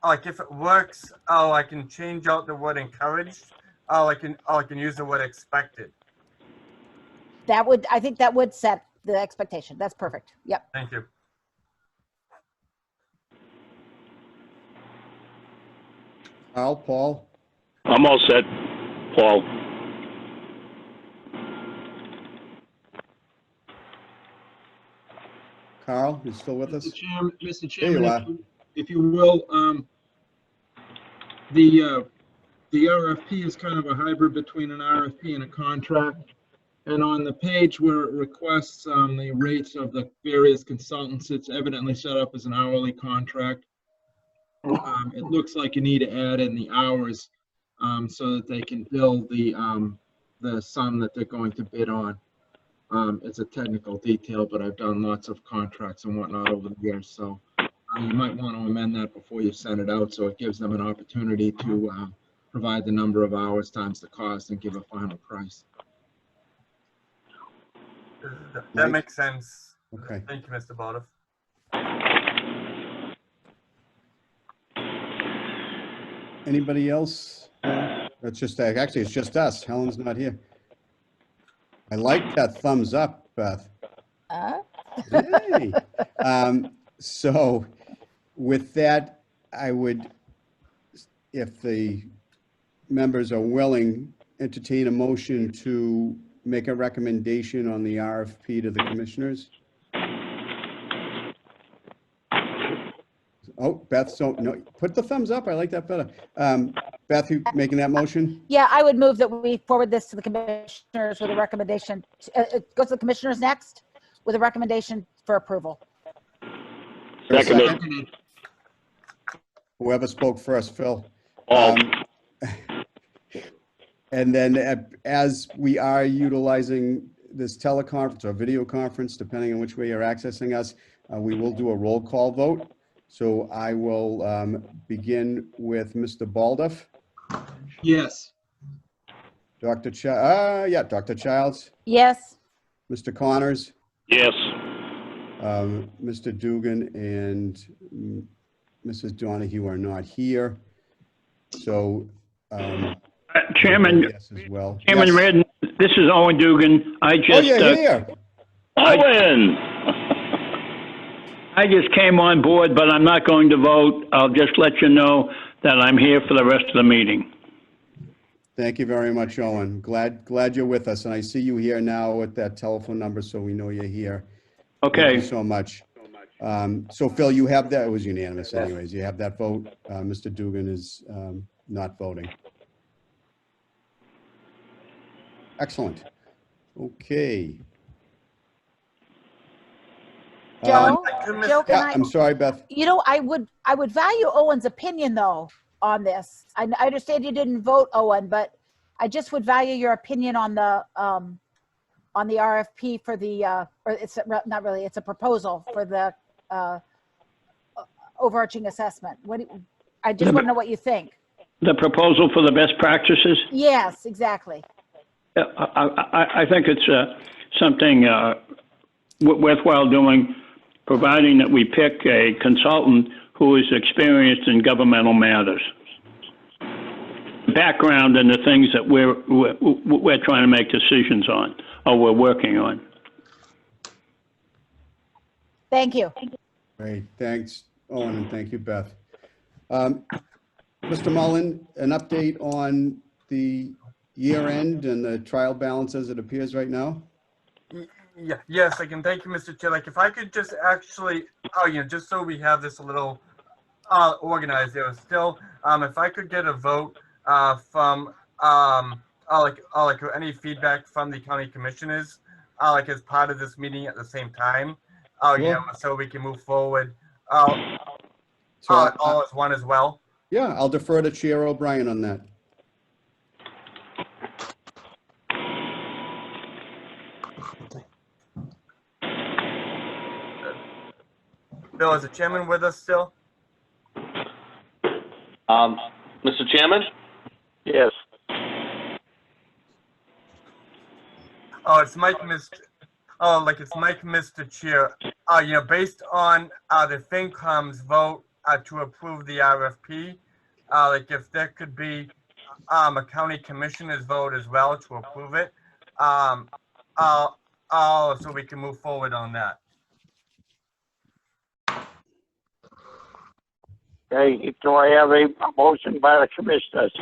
Speaker 4: like if it works, I can change out the word encouraged. I can use the word expected.
Speaker 11: I think that would set the expectation. That's perfect. Yep.
Speaker 4: Thank you.
Speaker 10: Paul?
Speaker 5: I'm all set, Paul.
Speaker 10: Carl, you still with us?
Speaker 13: Mr.
Speaker 10: There you are.
Speaker 13: Chairman, if you will, the RFP is kind of a hybrid between an RFP and a contract. And on the page where it requests the rates of the various consultants, it's evidently set up as an hourly contract. It looks like you need to add in the hours so that they can bill the sum that they're going to bid on. It's a technical detail, but I've done lots of contracts and whatnot over the years, so you might want to amend that before you send it out, so it gives them an opportunity to provide the number of hours times the cost and give a final price.
Speaker 4: That makes sense.
Speaker 10: Okay.
Speaker 4: Thank you, Mr. Bodiff.
Speaker 10: Anybody else? It's just actually it's just us. Helen's not here. I like that thumbs up, Beth. Hey. So with that, I would, if the members are willing, entertain a motion to make a recommendation on the RFP to the commissioners. Oh, Beth, so no, put the thumbs up. I like that better. Beth, you making that motion?
Speaker 11: Yeah, I would move that we forward this to the commissioners with a recommendation. It goes to the commissioners next with a recommendation for approval.
Speaker 5: Seconded.
Speaker 10: Whoever spoke first, Phil.
Speaker 5: Paul.
Speaker 10: And then as we are utilizing this teleconference or video conference, depending on which way you're accessing us, we will do a roll call vote. So I will begin with Mr. Baldoff.
Speaker 13: Yes.
Speaker 10: Dr. Childs.
Speaker 11: Yes.
Speaker 10: Mr. Connors.
Speaker 5: Yes.
Speaker 10: Mr. Dugan and Mrs. Donahue are not here. So
Speaker 5: Chairman,
Speaker 10: yes as well.
Speaker 5: Chairman
Speaker 10: Yes.
Speaker 5: Redden, this is Owen Dugan. I just
Speaker 10: you're here.
Speaker 5: Owen. I just came on board, but I'm not going to vote. I'll just let you know that I'm here for the rest of the meeting.
Speaker 10: Thank you very much, Owen. Glad you're with us, and I see you here now with that telephone number, so we know you're here.
Speaker 5: Okay.
Speaker 10: Thank you so much. So Phil, you have that. It was unanimous, anyways. You have that vote. Mr. Dugan is not voting. Excellent. Okay.
Speaker 11: Joe,
Speaker 10: Yeah, I'm sorry, Beth.
Speaker 11: You know, I would value Owen's opinion though on this. I understand you didn't vote, Owen, but I just would value your opinion on the RFP for the or it's not really, it's a proposal for the overarching assessment. I just want to know what you think.
Speaker 5: The proposal for the best practices?
Speaker 11: Yes, exactly.
Speaker 5: I think it's something worthwhile doing, providing that we pick a consultant who is experienced in governmental matters. Background and the things that we're trying to make decisions on, or we're working on.
Speaker 11: Thank you.
Speaker 10: Great, thanks, Owen, and thank you, Beth. Mr. Mullen, an update on the year end and the trial balance as it appears right now?
Speaker 4: Yeah, yes, I can. Thank you, Mr. Chair. Like, if I could just actually, just so we have this a little organized there still, if I could get a vote from, like any feedback from the county commissioners, like as part of this meeting at the same time,
Speaker 10: Sure.
Speaker 4: so we can move forward,
Speaker 10: So,
Speaker 4: all as one as well.
Speaker 10: yeah, I'll defer to Chair O'Brien on that.
Speaker 4: Bill, is the chairman with us still?
Speaker 8: Mr. Chairman?
Speaker 1: Yes.
Speaker 4: Oh, it's Mike, Mr. Oh, like it's Mike, Mr. Chair. Based on the FinCom's vote to approve the RFP, like if there could be a county commissioner's vote as well to approve it, so we can move forward on that.
Speaker 1: Okay, do I have a motion by the commissioners?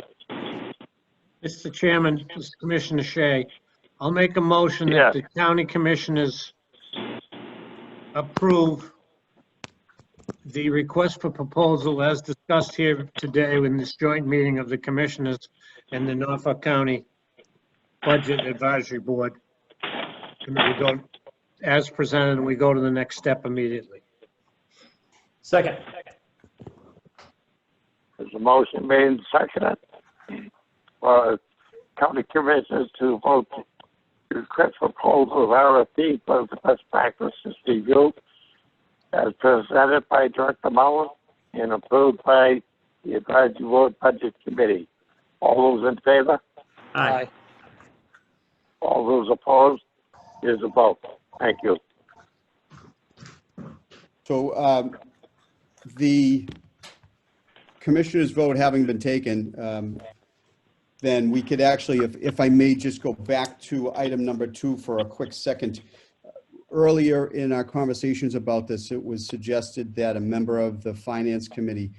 Speaker 6: Mr. Chairman, this is Commissioner Shea. I'll make a motion
Speaker 1: Yeah.
Speaker 6: that the county commissioners approve the request for proposal as discussed here today in this joint meeting of the commissioners and the Norfolk County Budget Advisory Board. And then we go as presented and we go to the next step immediately.
Speaker 2: Second.
Speaker 1: There's a motion made and seconded for county commissioners to vote to request proposal of RFP for the best practices review as presented by Director Mullen and approved by the Advisory Board Budget Committee. All those in favor?
Speaker 2: Aye.
Speaker 1: All those opposed? Is a vote. Thank you.
Speaker 10: So the commissioner's vote having been taken, then we could actually, if I may just go back to item number 2 for a quick second. Earlier in our conversations about this, it was suggested that a member of the Finance Committee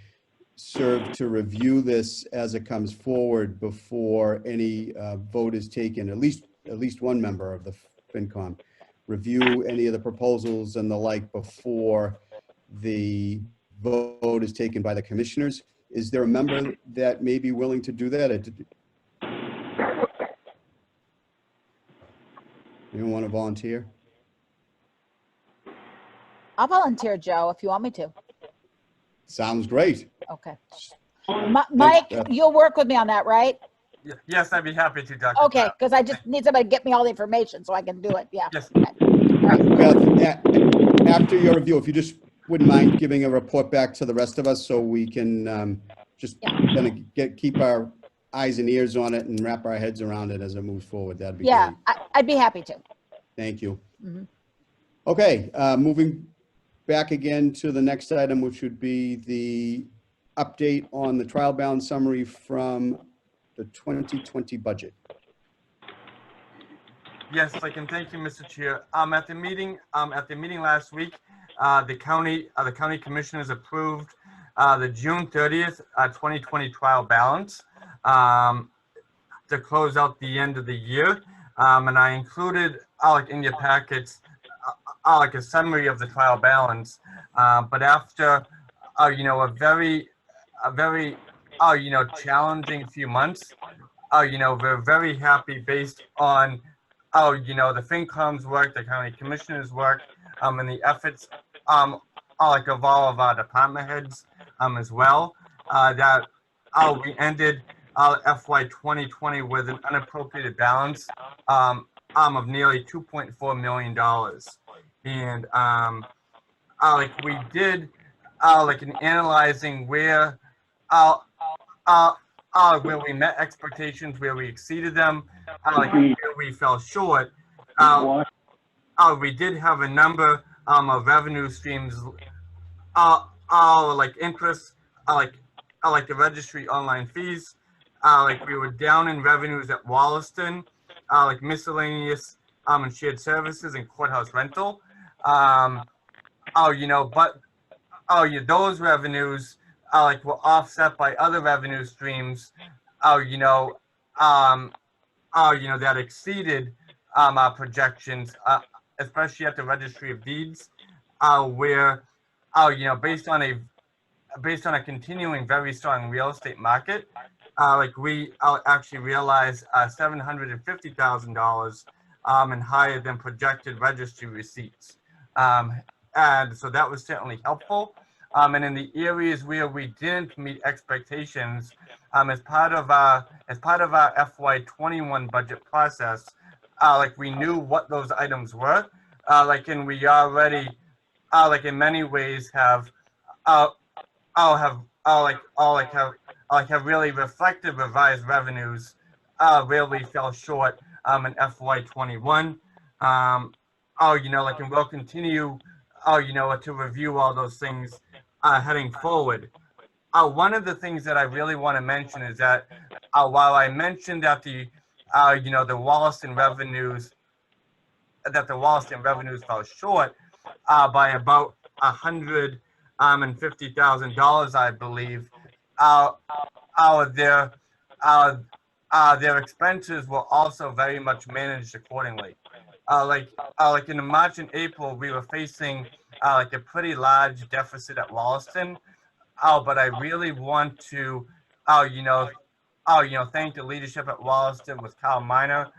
Speaker 10: serve to review this as it comes forward before any vote is taken. At least one member of the FinCom review any of the proposals and the like before the vote is taken by the commissioners. Is there a member that may be willing to do that? Anyone want to volunteer?
Speaker 11: I'll volunteer, Joe, if you want me to.
Speaker 10: Sounds great.
Speaker 11: Okay. Mike,
Speaker 10: Thanks,
Speaker 11: you'll work with me on that, right?
Speaker 4: Yes, I'd be happy to, Dr.
Speaker 11: Okay,
Speaker 4: Pratt.
Speaker 11: because I just need somebody to get me all the information so I can do it. Yeah.
Speaker 4: Yes.
Speaker 11: Okay. All right.
Speaker 10: Beth, after your review, if you just wouldn't mind giving a report back to the rest of us so we can just kind of keep our eyes and ears on it and wrap our heads around it as it moves forward. That'd be
Speaker 11: Yeah,
Speaker 10: great.
Speaker 11: I'd be happy to.
Speaker 10: Thank you.
Speaker 11: Mhm.
Speaker 10: Okay, moving back again to the next item, which would be the update on the trial balance summary from the 2020 budget.
Speaker 4: Yes, I can. Thank you, Mr. Chair. At the meeting last week, the county commissioners approved the June 30th, 2020 trial balance to close out the end of the year. And I included, in your packets, like a summary of the trial balance. But after, a very, challenging few months, we're very happy based on, the FinCom's work, the county commissioners' work, and the efforts, of all of our department heads, as well, that we ended FY 2020 with an unappropriated balance of nearly $2.4 million. And we did, in analyzing where we met expectations, where we exceeded them, where we fell short. We did have a number of revenue streams, like interest, like the registry online fees. We were down in revenues at Wollaston, like miscellaneous and shared services and courthouse rental. Those revenues were offset by other revenue streams, that exceeded our projections, especially at the Registry of Deeds, where, based on a continuing very strong real estate market, like we actually realized $750,000 and higher than projected registry receipts. And so that was certainly helpful. And in the areas where we didn't meet expectations, as part of our FY21 budget process, like we knew what those items were, and we already, in many ways have, have really reflected revised revenues, where we fell short, in FY21. And we'll continue, to review all those things, heading forward. One of the things that I really want to mention is that, while I mentioned that the Wollaston revenues, fell short, by about $150,000, I believe, their expenses were also very much managed accordingly. Like in March and April, we were facing a pretty large deficit at Wollaston. But I really want to, thank the leadership at Wollaston with Kyle Miner,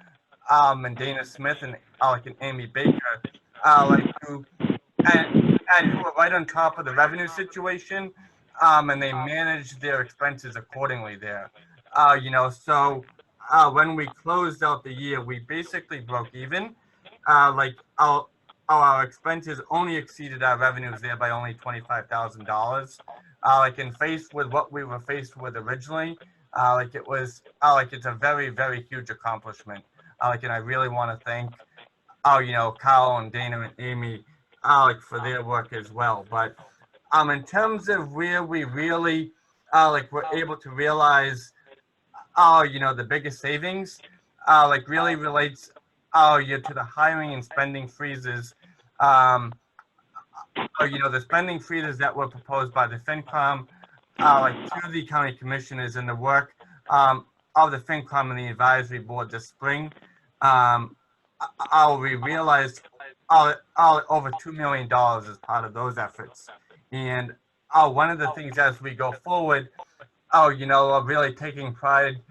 Speaker 4: and Dana Smith and Amy Baker, who were right on top of the revenue situation, and they managed their expenses accordingly there. So when we closed out the year, we basically broke even. Our expenses only exceeded our revenues there by only $25,000. And faced with what we were faced with originally, it's a very, very huge accomplishment. And I really want to thank, Kyle and Dana and Amy, for their work as well. But in terms of where we really, were able to realize, the biggest savings, really relates, to the hiring and spending freezes. The spending freezes that were proposed by the FinCom, to the county commissioners in the work, of the FinCom and the advisory board this spring. We realized over $2 million as part of those efforts. And one of the things as we go forward, really taking pride,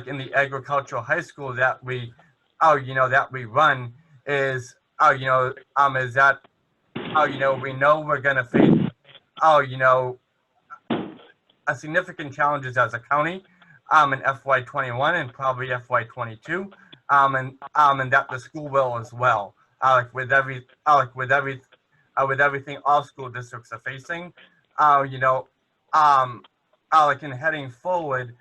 Speaker 4: in the agricultural high school that we, that we run is, is that, we know we're going to face, a significant challenges as a county, in FY21 and probably FY22, and that the school will as well, with everything all school districts are facing, in heading forward,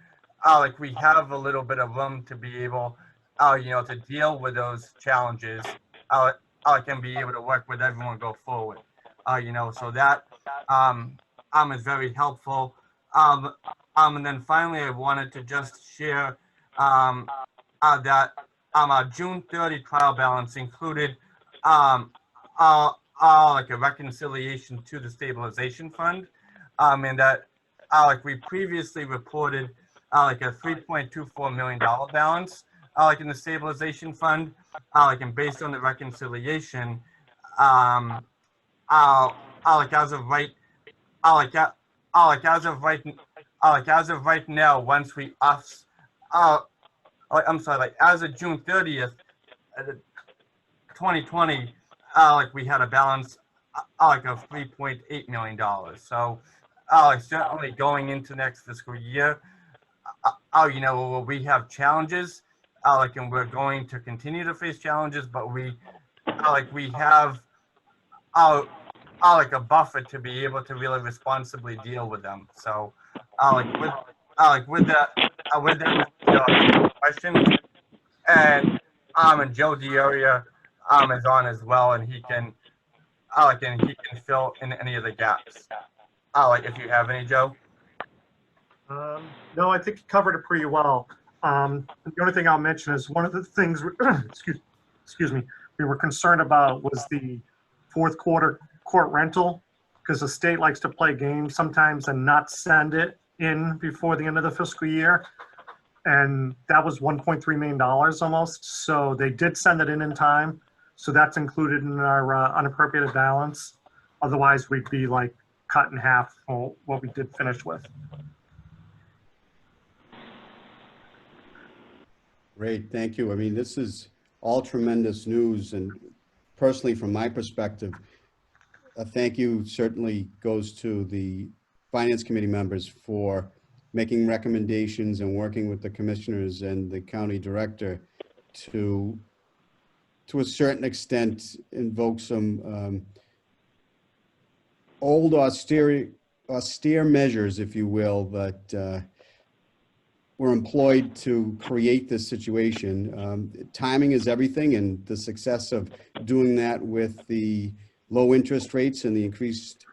Speaker 4: we have a little bit of room to be able, to deal with those challenges, and be able to work with everyone go forward, so that, is very helpful. And then finally, I wanted to just share, that, our June 30 trial balance included, a reconciliation to the stabilization fund, and that, we previously reported, a $3.24 million balance, in the stabilization fund, and based on the reconciliation, as of right now, once we as of June 30th, 2020, we had a balance, of $3.8 million. So, certainly going into next fiscal year, we have challenges, and we're going to continue to face challenges, but we have, a buffer to be able to really responsibly deal with them. So, with that, questions, and Joe Dioria, is on as well, and he can fill in any of the gaps. If you have any, Joe.
Speaker 9: No, I think you covered it pretty well. The only thing I'll mention is one of the things, excuse me, we were concerned about was the fourth quarter court rental, because the state likes to play games sometimes and not send it in before the end of the fiscal year. And that was $1.3 million almost. So they did send it in time. So that's included in our unappropriated balance. Otherwise, we'd be like cut in half for what we did finish with.
Speaker 10: Great, thank you. I mean, this is all tremendous news, and personally, from my perspective, a thank you certainly goes to the Finance Committee members for making recommendations and working with the commissioners and the county director to a certain extent, invoke some old austere measures, if you will, that were employed to create this situation. Timing is everything, and the success of doing that with the low interest rates and the increased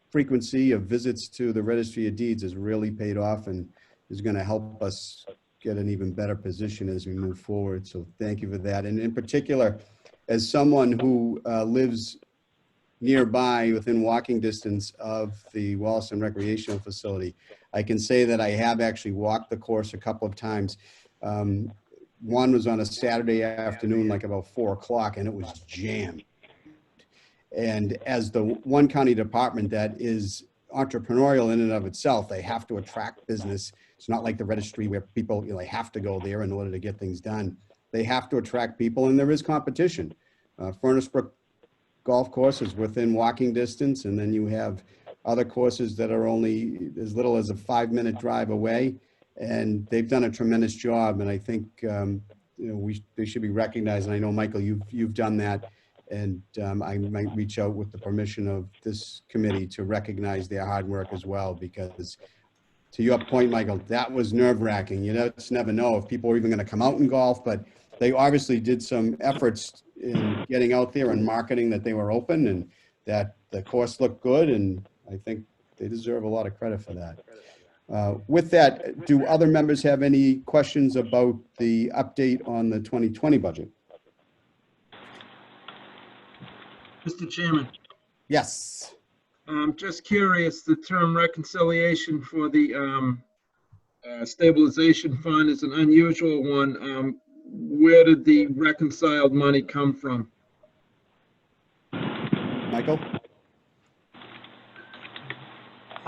Speaker 10: frequency of visits to the Registry of Deeds has really paid off and is going to help us get an even better position as we move forward. So thank you for that. And in particular, as someone who lives nearby within walking distance of the Wollaston Recreational Facility, I can say that I have actually walked the course a couple of times. One was on a Saturday afternoon, like about 4 o'clock, and it was jammed. And as the one county department that is entrepreneurial in and of itself, they have to attract business. It's not like the registry where people, they have to go there in order to get things done. They have to attract people, and there is competition. Furnace Brook Golf Course is within walking distance, and then you have other courses that are only as little as a 5-minute drive away, and they've done a tremendous job. And I think they should be recognized. And I know, Michael, you've done that. And I might reach out with the permission of this committee to recognize their hard work as well, because to your point, Michael, that was nerve-wracking. You just never know if people are even going to come out and golf, but they obviously did some efforts in getting out there and marketing that they were open and that the course looked good, and I think they deserve a lot of credit for that. With that, do other members have any questions about the update on the 2020 budget?
Speaker 13: Mr. Chairman,
Speaker 10: Yes.
Speaker 13: I'm just curious, the term reconciliation for the stabilization fund is an unusual one. Where did the reconciled money come from?
Speaker 10: Michael?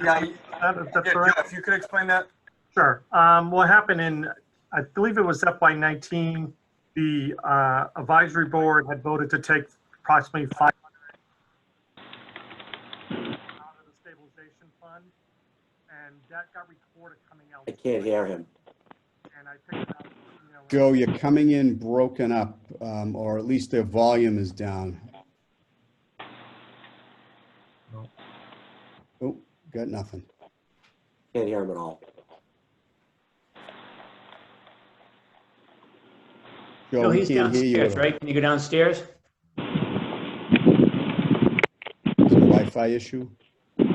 Speaker 4: Yeah,
Speaker 9: That's correct.
Speaker 4: if you could explain that.
Speaker 9: Sure. What happened in, I believe it was FY19, the advisory board had voted to take approximately 5 out of the stabilization fund, and that got recorded coming out.
Speaker 12: I can't hear him.
Speaker 9: And I picked it up,
Speaker 10: Joe, you're coming in broken up, or at least their volume is down. Oh, got nothing.
Speaker 12: Can't hear him at all.
Speaker 10: Joe,
Speaker 2: No,
Speaker 10: we
Speaker 2: he's
Speaker 10: can't hear you.
Speaker 2: downstairs, right? Can you go downstairs?
Speaker 10: Is it a Wi-Fi issue?
Speaker 4: We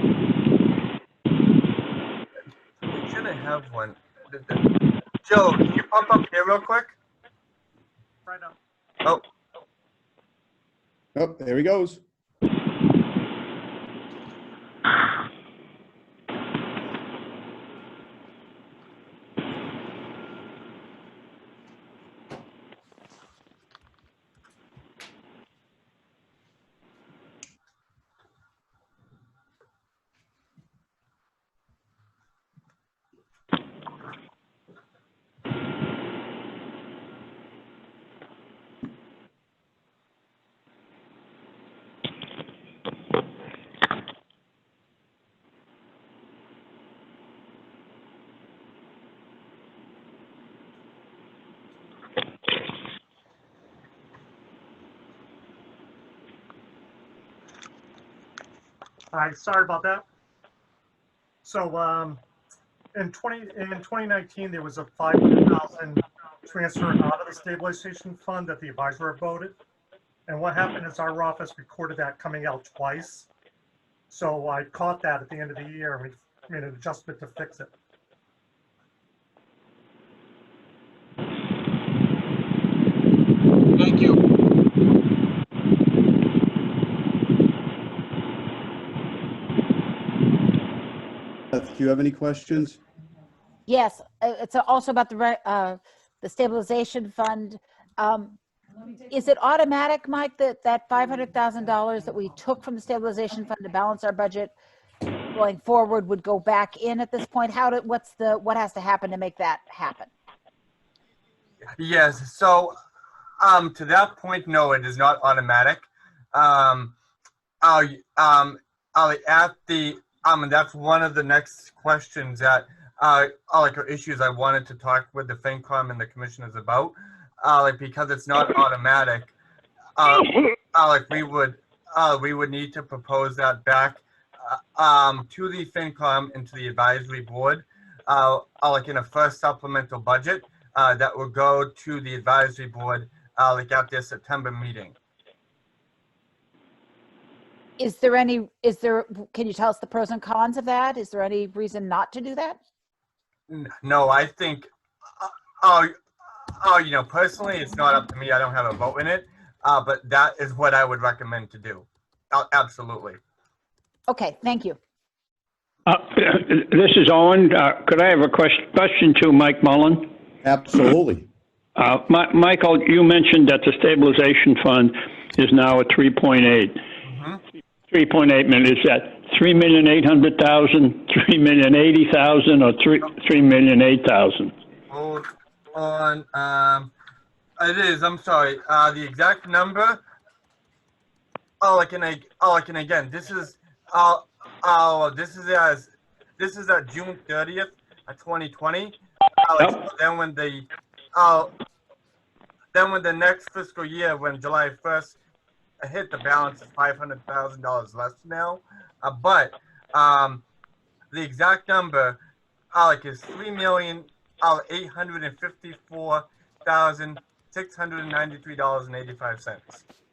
Speaker 4: shouldn't have one. Joe, can you pop up here real quick?
Speaker 9: right up.
Speaker 4: Oh,
Speaker 10: Oh, there he goes.
Speaker 9: All right, sorry about that. So in 2019, there was a $500,000 transfer out of the stabilization fund that the advisor voted. And what happened is our office recorded that coming out twice. So I caught that at the end of the year, and we made an adjustment to fix it.
Speaker 13: Thank you.
Speaker 10: Do you have any questions?
Speaker 11: Yes, it's also about the stabilization fund. is it automatic, Mike, that $500,000 that we took from the stabilization fund to balance our budget going forward would go back in at this point? What has to happen to make that happen?
Speaker 4: Yes. So, to that point, no, it is not automatic. I'll, I'll at the, and that's one of the next questions that, like, or issues I wanted to talk with the FinCom and the commissioners about, like, because it's not automatic, like, we would need to propose that back, to the FinCom and to the advisory board, like, in a first supplemental budget, that will go to the advisory board, like, at their September meeting.
Speaker 11: Can you tell us the pros and cons of that? Is there any reason not to do that?
Speaker 4: No, I think, personally, it's not up to me. I don't have a vote in it, but that is what I would recommend to do. Absolutely.
Speaker 11: Okay, thank you.
Speaker 5: This is Owen. Could I have a question to Mike Mullen?
Speaker 10: Absolutely.
Speaker 5: Michael, you mentioned that the stabilization fund is now at 3.8. 3.8 million, is that 3,800,000, 3,080,000, or 3,008,000?
Speaker 4: Hold on. It is. I'm sorry. The exact number. Again, this is. This is at June 30th, 2020.
Speaker 5: Yep.
Speaker 4: Then when the next fiscal year, when July 1st. Hit, the balance is $500,000 less now, but the exact number, is $3,854,693.85.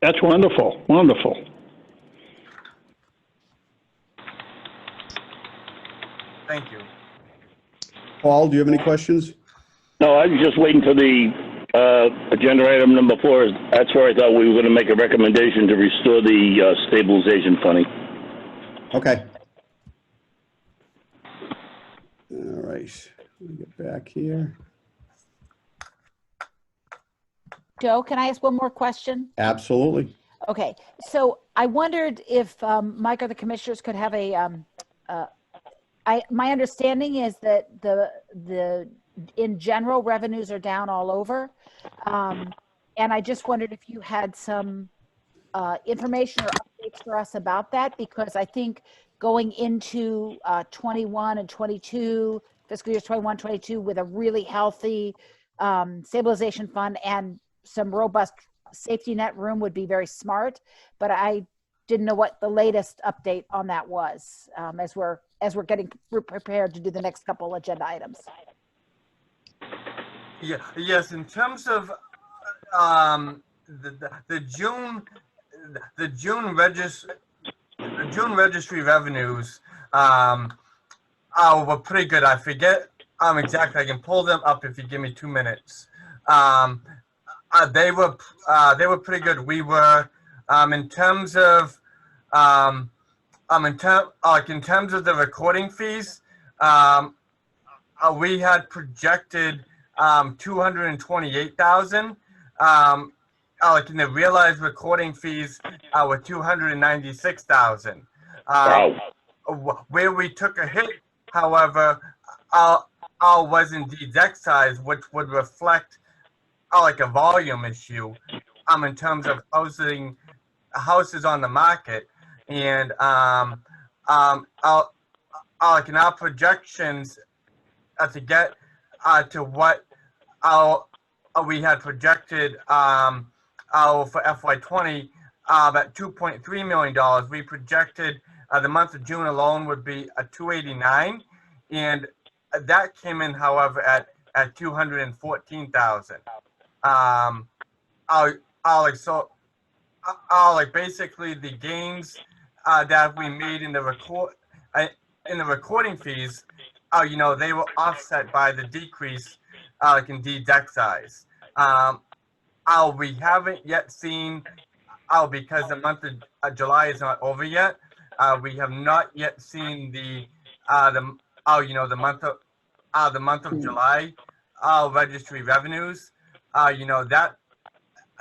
Speaker 5: That's wonderful. Wonderful.
Speaker 4: Thank you.
Speaker 10: Paul, do you have any questions?
Speaker 14: No, I was just waiting for the agenda item number 4. That's where I thought we were going to make a recommendation to restore the stabilization funding.
Speaker 10: Okay. All right. Let me get back here.
Speaker 11: Joe, can I ask one more question?
Speaker 10: Absolutely.
Speaker 11: Okay, so I wondered if Mike or the commissioners could have my understanding is that in general, revenues are down all over. And I just wondered if you had some information or updates for us about that, because I think going into 21 and 22, fiscal years 21, 22, with a really healthy stabilization fund and some robust safety net room would be very smart. But I didn't know what the latest update on that was as we're getting prepared to do the next couple agenda items.
Speaker 4: Yeah. Yes. In terms of the June registry revenues were pretty good. I forget exactly. I can pull them up if you give me 2 minutes. They were pretty good. We were in terms of in terms of the recording fees, we had projected 228,000. Like in the realized recording fees were 296,000.
Speaker 14: Wow.
Speaker 4: Where we took a hit, however, was indeed excise, which would reflect like a volume issue in terms of houses on the market. And like in our projections to get to what we had projected for FY20 at $2.3 million. We projected the month of June alone would be a 289, and that came in, however, at 214,000. Like basically the gains that we made in the recording fees, they were offset by the decrease like in deed excise. We haven't yet seen, because the month of July is not over yet. We have not yet seen the month of July registry revenues.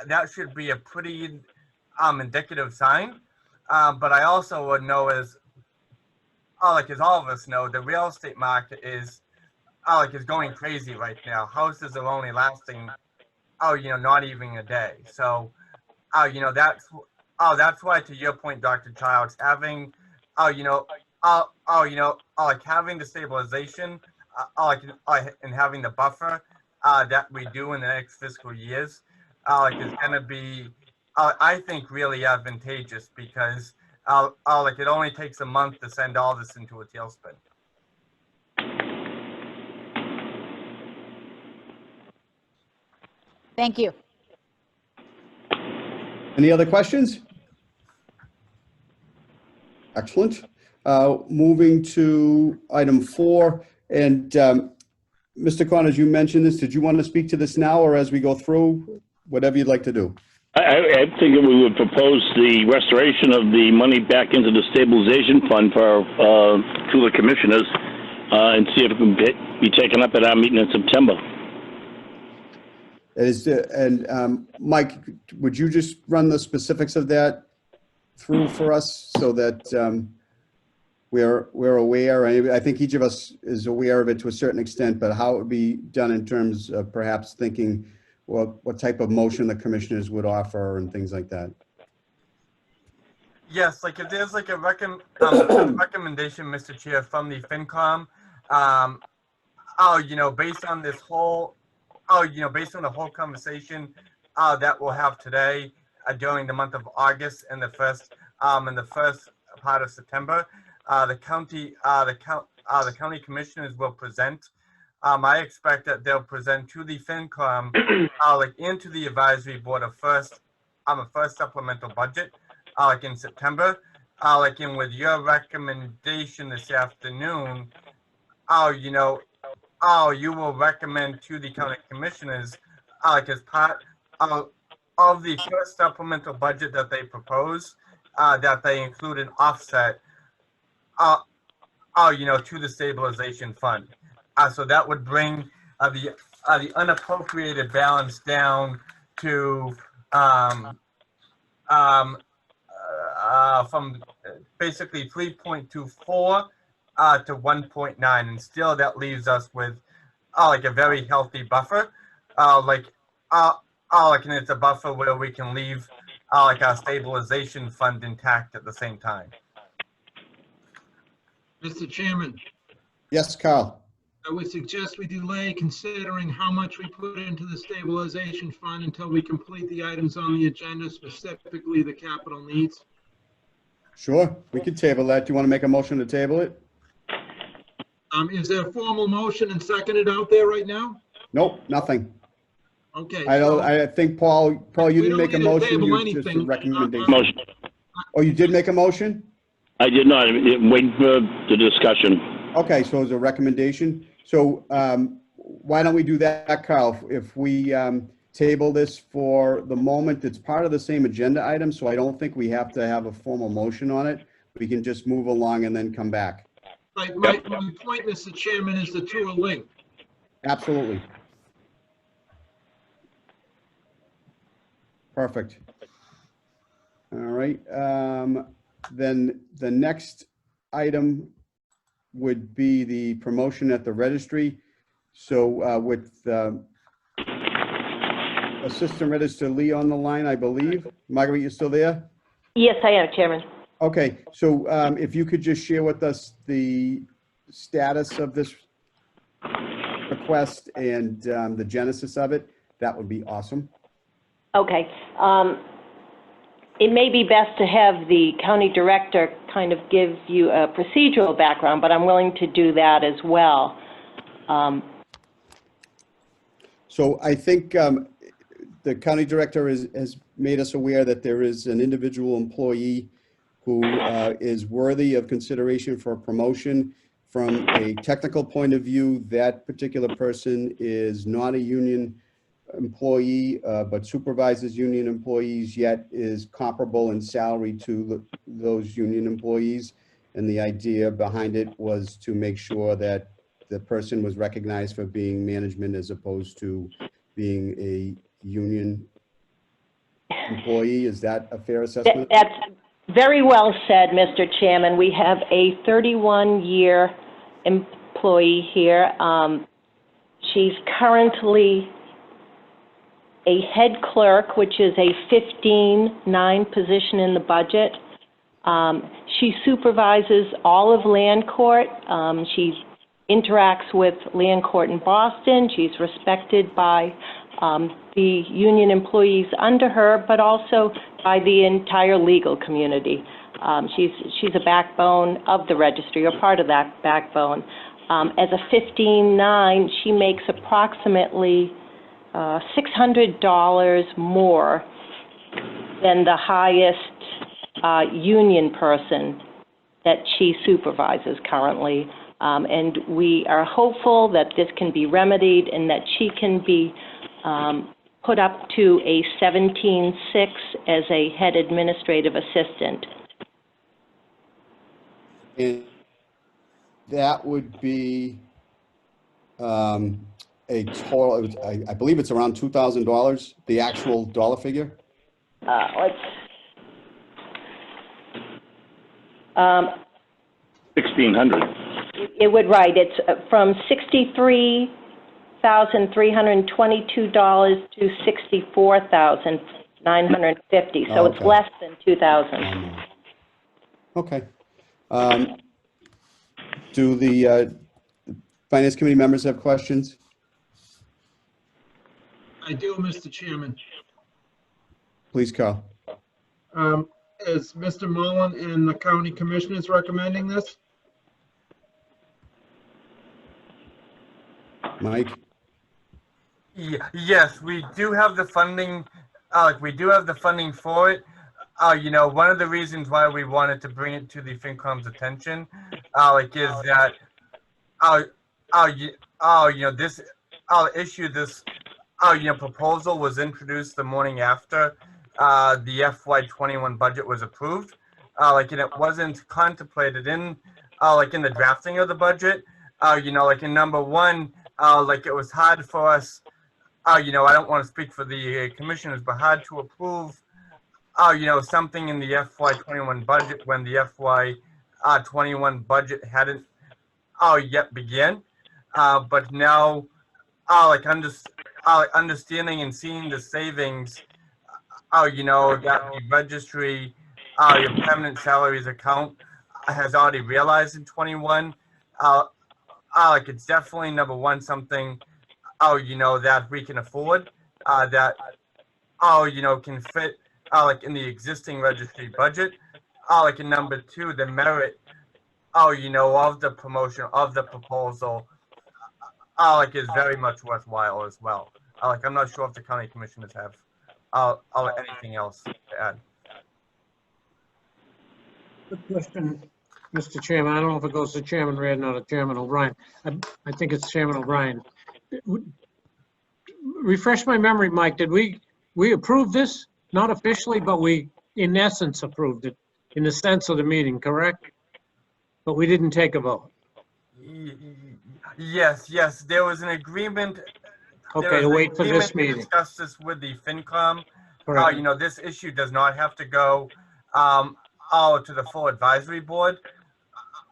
Speaker 4: that should be a pretty indicative sign. But I also would know as as all of us know, the real estate market is is going crazy right now. Houses are only lasting not even a day. So that's why, to your point, Dr. Childs, having having the stabilization and having the buffer that we do in the next fiscal years is going to be I think really advantageous because it only takes a month to send all this into a tailspin.
Speaker 11: Thank you.
Speaker 10: Any other questions? Excellent. Moving to item 4, and Mr. Connors, you mentioned this. Did you want to speak to this now or as we go through? Whatever you'd like to do.
Speaker 14: I think we would propose the restoration of the money back into the stabilization fund for to the commissioners and see if it can be taken up at our meeting in September.
Speaker 10: Mike, would you just run the specifics of that through for us so that we're aware? I think each of us is aware of it to a certain extent, but how it would be done in terms of perhaps thinking what type of motion the commissioners would offer and things like that.
Speaker 4: Yes, if there's a recommendation, Mr. Chair, from the FinCom, based on this whole, based on the whole conversation that we'll have today during the month of August and the first part of September, the county commissioners will present. I expect that they'll present to the FinCom, into the advisory board a first supplemental budget, in September, and with your recommendation this afternoon, you will recommend to the county commissioners, as part of the first supplemental budget that they propose, that they include an offset, to the stabilization fund. So that would bring the unappropriated balance down to from basically 3.24 to 1.9, and still that leaves us with a very healthy buffer, and it's a buffer where we can leave our stabilization fund intact at the same time.
Speaker 13: Mr. Chairman,
Speaker 10: Yes, Carl.
Speaker 13: I would suggest we delay considering how much we put into the stabilization fund until we complete the items on the agenda, specifically the capital needs.
Speaker 10: Sure, we could table that. Do you want to make a motion to table it?
Speaker 13: Is there a formal motion and seconded out there right now?
Speaker 10: Nope, nothing.
Speaker 13: Okay.
Speaker 10: I think, Paul, you didn't make a motion. You just a recommendation.
Speaker 14: Motion.
Speaker 10: Oh, you did make a motion?
Speaker 14: I did not. Wait for the discussion.
Speaker 10: Okay, so it's a recommendation. So why don't we do that, Carl? If we table this for the moment, it's part of the same agenda item, so I don't think we have to have a formal motion on it. We can just move along and then come back.
Speaker 13: Right, my point, Mr. Chairman, is the two are linked.
Speaker 10: Absolutely. Perfect. All right. Then the next item would be the promotion at the registry. So with Assistant Register Lee on the line, I believe. Marguerite, you still there?
Speaker 7: Yes, I am, Chairman.
Speaker 10: Okay, so if you could just share with us the status of this request and the genesis of it, that would be awesome.
Speaker 7: Okay. It may be best to have the county director kind of give you a procedural background, but I'm willing to do that as well.
Speaker 10: So I think the county director has made us aware that there is an individual employee who is worthy of consideration for a promotion. From a technical point of view, that particular person is not a union employee, but supervises union employees, yet is comparable in salary to those union employees. And the idea behind it was to make sure that the person was recognized for being management as opposed to being a union employee. Is that a fair assessment?
Speaker 7: That's very well said, Mr. Chairman. We have a 31-year employee here. She's currently a head clerk, which is a 15-9 position in the budget. She supervises all of land court. She interacts with land court in Boston. She's respected by the union employees under her, but also by the entire legal community. She's a backbone of the registry, or part of that backbone. As a 15-9, she makes approximately $600 more than the highest union person that she supervises currently. And we are hopeful that this can be remedied and that she can be put up to a 17-6 as a head administrative assistant.
Speaker 10: And that would be a total, I believe it's around $2,000, the actual dollar figure?
Speaker 7: Let's...
Speaker 14: 1,600.
Speaker 7: It would, right, it's from $63,322 to $64,950, so it's
Speaker 10: Okay.
Speaker 7: less than $2,000.
Speaker 10: Okay. Do the Finance Committee members have questions?
Speaker 13: I do, Mr. Chairman.
Speaker 10: Please, Carl.
Speaker 13: Is Mr. Mullen and the county commissioners recommending this?
Speaker 10: Mike?
Speaker 4: Yes, we do have the funding. We do have the funding for it. You know, one of the reasons why we wanted to bring it to the FinCom's attention, is that, this, this, proposal was introduced the morning after the FY21 budget was approved. And it wasn't contemplated in, in the drafting of the budget. In number one, it was hard for us, I don't want to speak for the commissioners, but hard to approve, something in the FY21 budget when the FY21 budget hadn't yet begun. But now, understanding and seeing the savings, that the registry, your permanent salaries account has already realized in 21. It's definitely number one, something, that we can afford, that, can fit, in the existing registry budget. In number two, the merit, of the promotion of the proposal, is very much worthwhile as well. I'm not sure if the county commissioners have, anything else to add.
Speaker 6: Good question, Mr. Chairman. I don't know if it goes to Chairman Reardon or to Chairman O'Brien. I think it's Chairman O'Brien. Refresh my memory, Mike. Did we approve this? Not officially, but we, in essence, approved it in the sense of the meeting, correct? But we didn't take a vote.
Speaker 4: Yes, there was an agreement.
Speaker 6: Okay, to wait for this meeting.
Speaker 4: To discuss this with the FinCom.
Speaker 6: Correct.
Speaker 4: This issue does not have to go, to the full advisory board.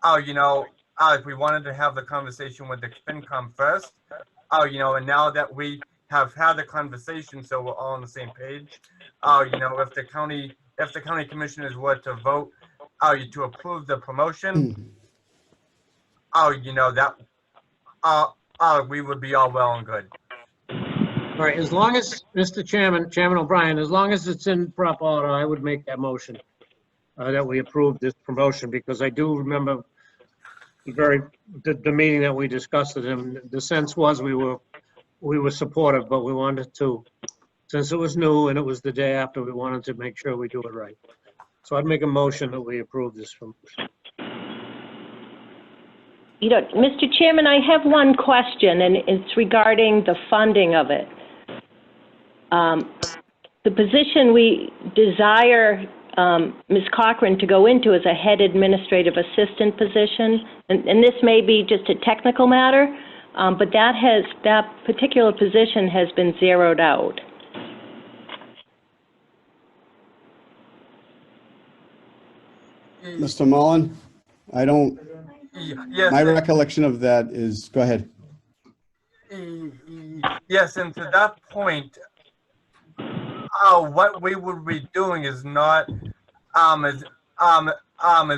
Speaker 4: If we wanted to have the conversation with the FinCom first, and now that we have had the conversation, so we're all on the same page, if the county commissioners were to vote, to approve the promotion, that, we would be all well and good.
Speaker 6: All right, as long as, Mr. Chairman, Chairman O'Brien, as long as it's in proper order, I would make that motion that we approve this promotion, because I do remember the meeting that we discussed it, and the sense was we were supportive, but we wanted to, since it was new and it was the day after, we wanted to make sure we do it right. So I'd make a motion that we approve this promotion.
Speaker 7: Mr. Chairman, I have one question, and it's regarding the funding of it. The position we desire Ms. Cochran to go into is a head administrative assistant position, and this may be just a technical matter, but that particular position has been zeroed out.
Speaker 10: Mr. Mullen? I don't,
Speaker 4: Yes.
Speaker 10: my recollection of that is, go ahead.
Speaker 4: Yes, and to that point, what we would be doing is not is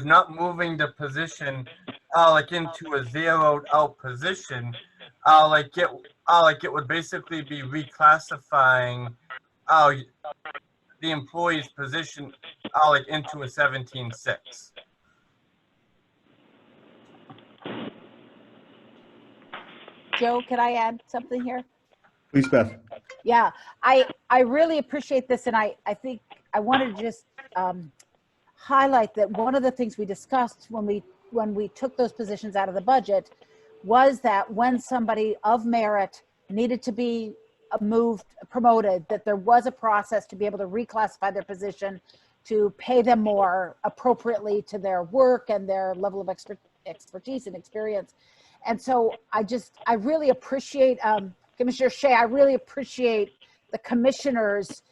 Speaker 4: not moving the position like into a zeroed out position. Like it would basically be reclassifying the employee's position like into a 17-6.
Speaker 11: Joe, can I add something here?
Speaker 10: Please, Beth.
Speaker 11: Yeah, I really appreciate this, and I think I wanted to just highlight that one of the things we discussed when we took those positions out of the budget was that when somebody of merit needed to be promoted, that there was a process to be able to reclassify their position to pay them more appropriately to their work and their level of expertise and experience. And so I really appreciate, Commissioner Shea, I really appreciate the commissioners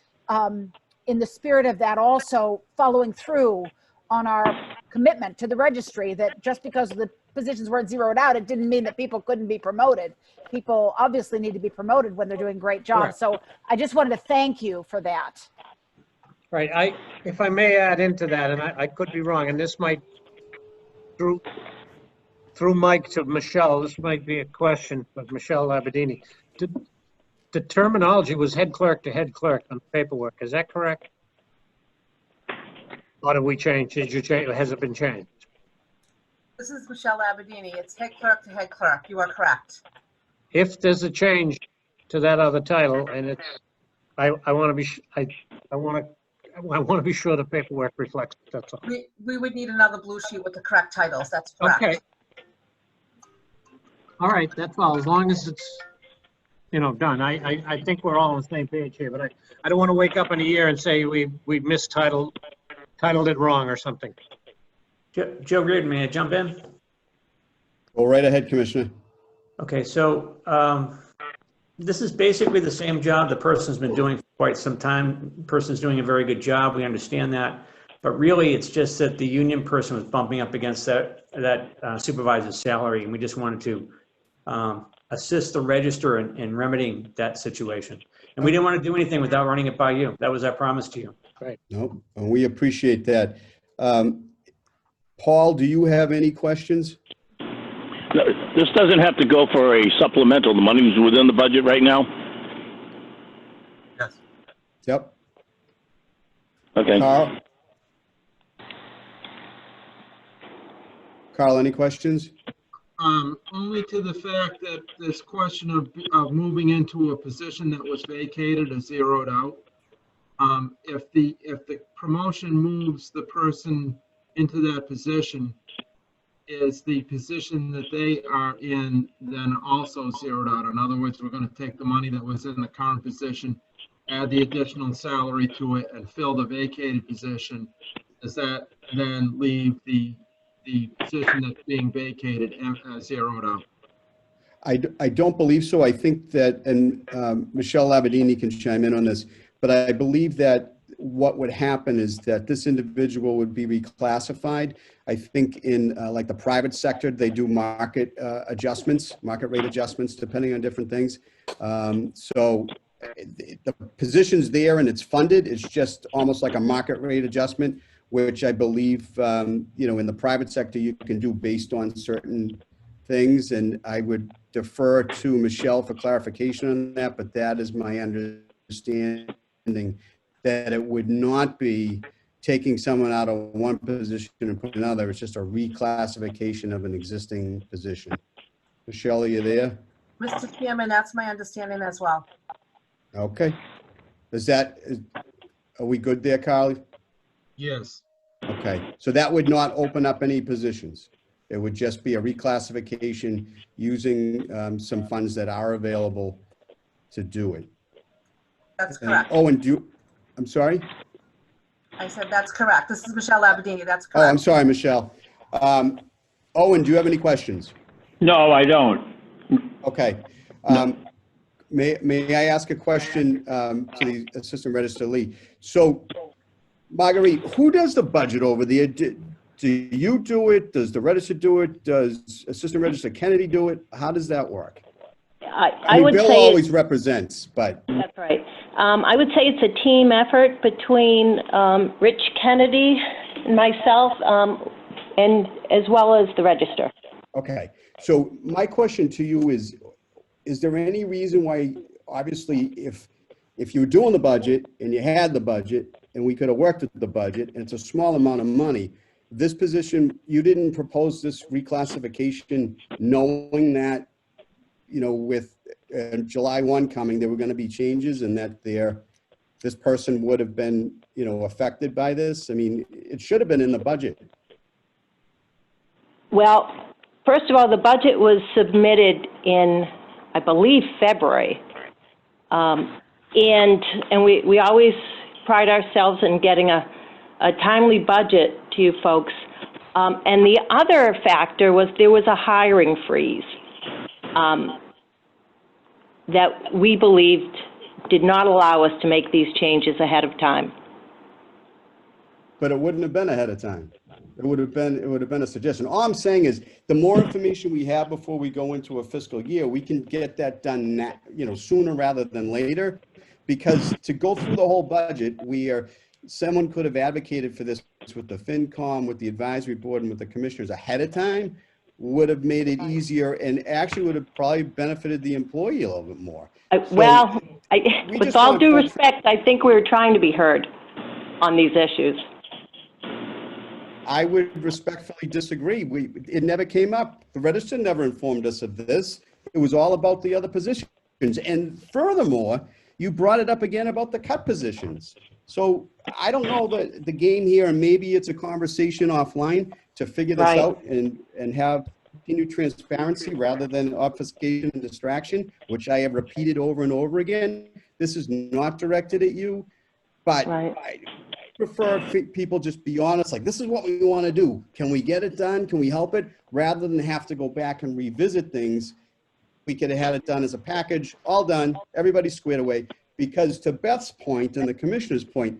Speaker 11: in the spirit of that also following through on our commitment to the registry, that just because the positions weren't zeroed out, it didn't mean that people couldn't be promoted. People obviously need to be promoted when they're doing great jobs.
Speaker 6: Correct.
Speaker 11: So I just wanted to thank you for that.
Speaker 6: Right, if I may add into that, and I could be wrong, and this might, through Mike to Michelle, this might be a question, but Michelle Labadini, the terminology was head clerk to head clerk on paperwork, is that correct? Or did we change, has it been changed?
Speaker 15: This is Michelle Aberdini. It's head clerk to head clerk. You are correct.
Speaker 6: If there's a change to that other title, and it's, I want to be sure the paperwork reflects it, that's all.
Speaker 15: We would need another blue sheet with the correct titles. That's correct.
Speaker 6: Okay. All right, that's all, as long as it's, done. I think we're all on the same page here, but I don't want to wake up in a year and say we titled it wrong or something.
Speaker 2: Joe Reardon, may I jump in?
Speaker 10: Go right ahead, Commissioner.
Speaker 2: Okay, so this is basically the same job the person's been doing for quite some time. The person's doing a very good job. We understand that. But really, it's just that the union person was bumping up against that supervisor's salary, and we just wanted to assist the register in remedying that situation. And we didn't want to do anything without running it by you. That was our promise to you.
Speaker 6: Right.
Speaker 10: Nope, and we appreciate that. Paul, do you have any questions?
Speaker 14: No, this doesn't have to go for a supplemental. The money's within the budget right now?
Speaker 4: Yes.
Speaker 10: Yep.
Speaker 14: Okay.
Speaker 10: Carl, any questions?
Speaker 13: Only to the fact that this question of moving into a position that was vacated or zeroed out. If the promotion moves the person into that position, is the position that they are in then also zeroed out? In other words, we're going to take the money that was in the current position, add the additional salary to it, and fill the vacated position. Does that then leave the position that's being vacated zeroed out?
Speaker 10: I don't believe so. I think that, and Michelle Labadini can chime in on this, but I believe that what would happen is that this individual would be reclassified. I think in like the private sector, they do market rate adjustments, depending on different things. So the position's there and it's funded. It's just almost like a market rate adjustment, which I believe, in the private sector, you can do based on certain things. And I would defer to Michelle for clarification on that, but that is my understanding, that it would not be taking someone out of one position and putting another. It's just a reclassification of an existing position. Michelle, are you there?
Speaker 15: Mr. Chairman, that's my understanding as well.
Speaker 10: Okay. Are we good there, Carly?
Speaker 13: Yes.
Speaker 10: Okay, so that would not open up any positions. It would just be a reclassification using some funds that are available to do it.
Speaker 15: That's correct.
Speaker 10: I'm sorry?
Speaker 15: I said that's correct. This is Michelle Aberdini. That's
Speaker 10: Oh, I'm
Speaker 15: correct.
Speaker 10: sorry, Michelle. Owen, do you have any questions?
Speaker 5: No, I don't.
Speaker 10: Okay. May I ask a question to the Assistant Register Lee? So, Marguerite, who does the budget over there? do you do it? Does the register do it? Does Assistant Register Kennedy do it? How does that work?
Speaker 7: I
Speaker 10: mean,
Speaker 7: would
Speaker 10: Bill
Speaker 7: say
Speaker 10: always represents, but
Speaker 7: that's right. I would say it's a team effort between Rich Kennedy and myself, and as well as the register.
Speaker 10: okay. So my question to you is there any reason why, obviously, if you were doing the budget and you had the budget and we could have worked with the budget and it's a small amount of money, this position, you didn't propose this reclassification knowing that, you know, with July 1 coming, there were going to be changes and that this person would have been, you know, affected by this? I mean, it should have been in the budget.
Speaker 7: Well, first of all, the budget was submitted in, I believe, February. And we always pride ourselves in getting a timely budget to you folks. And the other factor was there was a hiring freeze that we believed did not allow us to make these changes ahead of time.
Speaker 10: But it wouldn't have been ahead of time. It would have been a suggestion. All I'm saying is the more information we have before we go into a fiscal year, we can get that done now, you know, sooner rather than later. Because to go through the whole budget, someone could have advocated for this with the FinCom, with the advisory board, and with the commissioners ahead of time, would have made it easier and actually would have probably benefited the employee a little bit more.
Speaker 7: With all due respect, I think we were trying to be heard on these issues.
Speaker 10: I would respectfully disagree. It never came up. The register never informed us of this. It was all about the other positions. And furthermore, you brought it up again about the cut positions. So I don't know the game here, and maybe it's a conversation offline to figure this out and have continued transparency rather than obfuscation and distraction, which I have repeated over and over again. This is not directed at you, but I prefer people just be honest, like, this is what we want to do. Can we get it done? Can we help it? Rather than have to go back and revisit things, we could have had it done as a package, all done, everybody squared away. Because to Beth's point and the commissioner's point,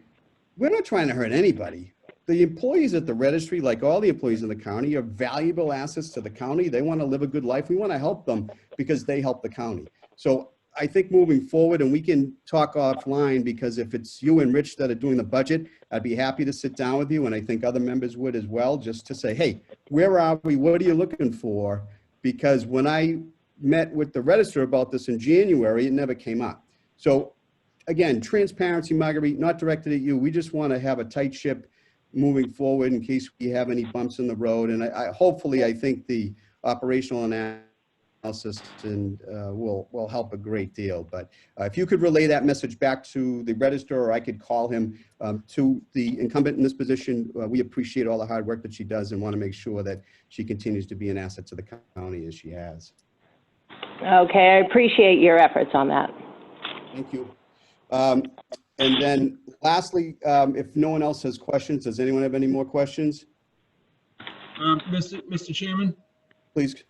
Speaker 10: we're not trying to hurt anybody. The employees at the registry, like all the employees in the county, are valuable assets to the county. They want to live a good life. We want to help them because they help the county. So I think moving forward, and we can talk offline, because if it's you and Rich that are doing the budget, I'd be happy to sit down with you, and I think other members would as well, just to say, hey, where are we? What are you looking for? Because when I met with the register about this in January, it never came up. So again, transparency, Marguerite, not directed at you. We just want to have a tight ship moving forward in case we have any bumps in the road. And hopefully, I think the operational analysis will help a great deal. But if you could relay that message back to the register, or I could call him to the incumbent in this position, we appreciate all the hard work that she does and want to make sure that she continues to be an asset to the county as she has.
Speaker 7: Okay, I appreciate your efforts on that.
Speaker 10: Thank you. And then lastly, if no one else has questions, does anyone have any more questions?
Speaker 13: Mr. Chairman?
Speaker 10: Please.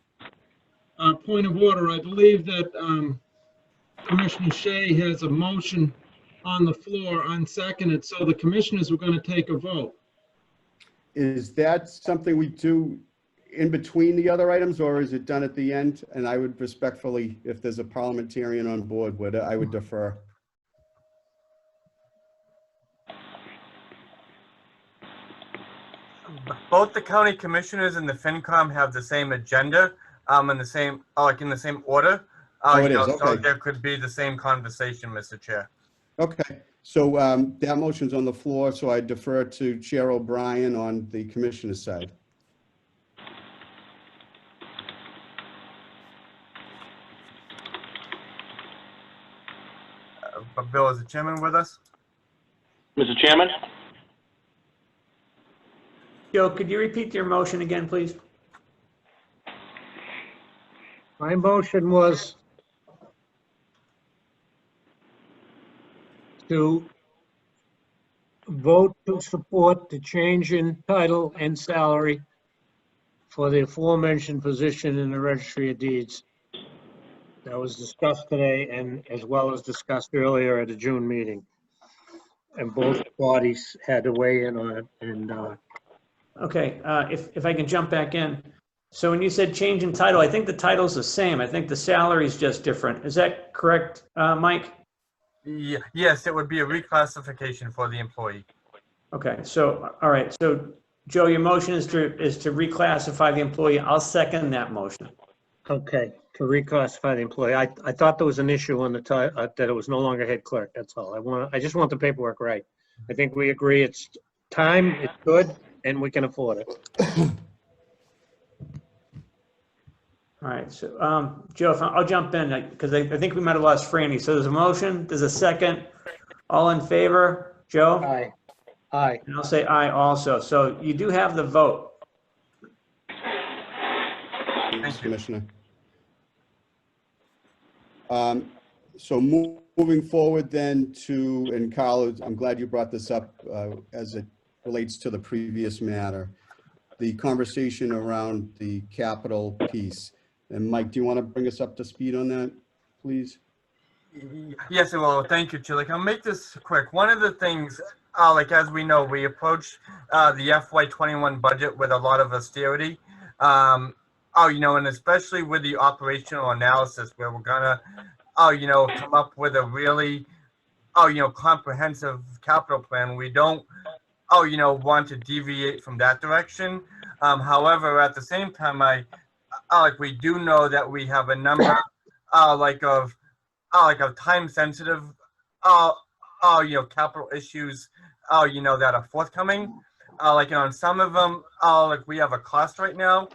Speaker 13: Point of order, I believe that Commissioner Shea has a motion on the floor unseconded, so the commissioners were going to take a vote.
Speaker 10: Is that something we do in between the other items, or is it done at the end? And I would respectfully, if there's a parliamentarian on board, I would defer.
Speaker 4: Both the county commissioners and the FinCom have the same agenda, in the same, in the same order.
Speaker 10: It is, okay.
Speaker 4: So there could be the same conversation, Mr. Chair.
Speaker 10: Okay, so that motion's on the floor, so I defer to Chair O'Brien on the commissioner's side.
Speaker 4: Bill, is the chairman with us?
Speaker 8: Mr. Chairman?
Speaker 2: Joe, could you repeat your motion again, please?
Speaker 6: My motion was to vote to support the change in title and salary for the aforementioned position in the Registry of Deeds. That was discussed today, and as well as discussed earlier at a June meeting. And both parties had to weigh in on it, and
Speaker 2: Okay, if I can jump back in. So when you said change in title, I think the title's the same. I think the salary's just different. Is that correct, Mike?
Speaker 4: Yes, it would be a reclassification for the employee.
Speaker 2: Okay, so, all right, so Joe, your motion is to reclassify the employee. I'll second that motion.
Speaker 6: Okay, to reclassify the employee. I thought there was an issue on the that it was no longer head clerk. That's all. I just want the paperwork right. I think we agree it's time, it's good, and we can afford it.
Speaker 2: All right, so, Joe, I'll jump in, because I think we might have lost Franny. So there's a motion, there's a second. All in favor? Joe?
Speaker 6: Aye. Aye.
Speaker 2: And I'll say aye also. So you do have the vote.
Speaker 10: Thanks, Commissioner. So moving forward then to, and Carl, I'm glad you brought this up as it relates to the previous matter, the conversation around the capital piece. And Mike, do you want to bring us up to speed on that, please?
Speaker 4: Yes, well, thank you, Chilik. I'll make this quick. One of the things, like as we know, we approached the FY21 budget with a lot of austerity. And especially with the operational analysis, where we're gonna, come up with a really, comprehensive capital plan. We don't, want to deviate from that direction. However, at the same time, we do know that we have a number, of time sensitive, capital issues, that are forthcoming. On some of them, we have a cost right now,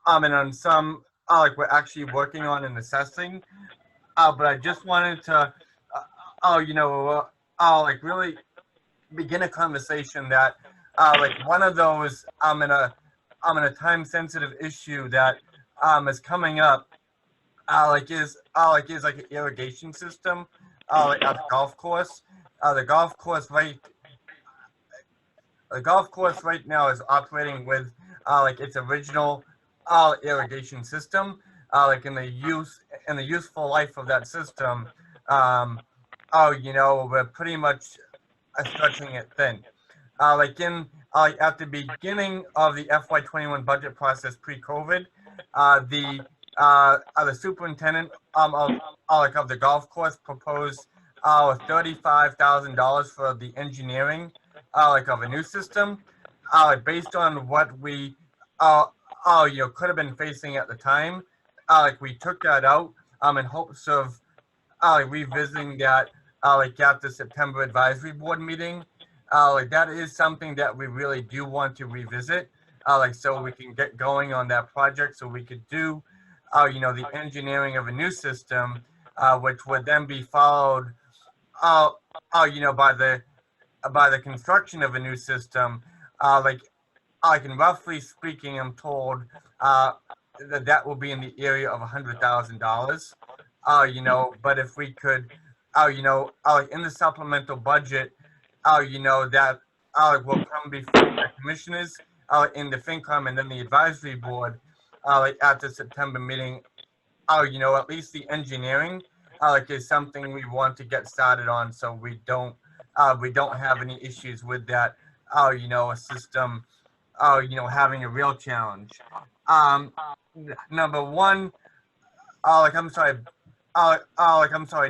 Speaker 4: and on some, we're actually working on and assessing. But I just wanted to, really begin a conversation that, one of those, in a time sensitive issue that, is coming up. Is an irrigation system, at the golf course. The golf course right now is operating with its original irrigation system. In the useful life of that system, we're pretty much stretching it thin. At the beginning of the FY21 budget process pre-COVID, the superintendent of the golf course proposed $35,000 for the engineering of a new system, based on what we could have been facing at the time. We took that out in hopes of revisiting that at the September advisory board meeting. That is something that we really do want to revisit, so we can get going on that project, so we could do the engineering of a new system, which would then be followed by the construction of a new system. And roughly speaking, I'm told that will be in the area of $100,000. But if we could, in the supplemental budget, that will come before the commissioners, in the FinCom, and then the advisory board, at the September meeting. At least the engineering, is something we want to get started on, so we don't have any issues with that. A system, having a real challenge. Number one,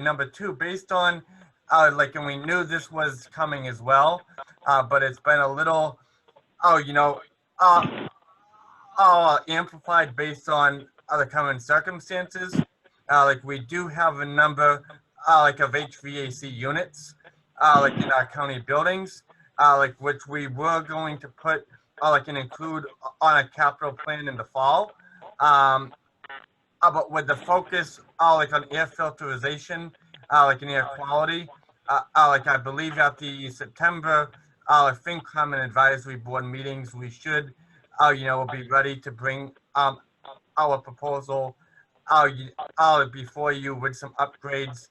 Speaker 4: number two, based on, and we knew this was coming as well, but it's been a little, amplified based on the current circumstances. We do have a number, of HVAC units, in our county buildings, which we were going to put, and include on a capital plan in the fall. But with the focus, on air filtration, and air quality, I believe at the September, FinCom and advisory board meetings, we should, be ready to bring, our proposal, before you with some upgrades,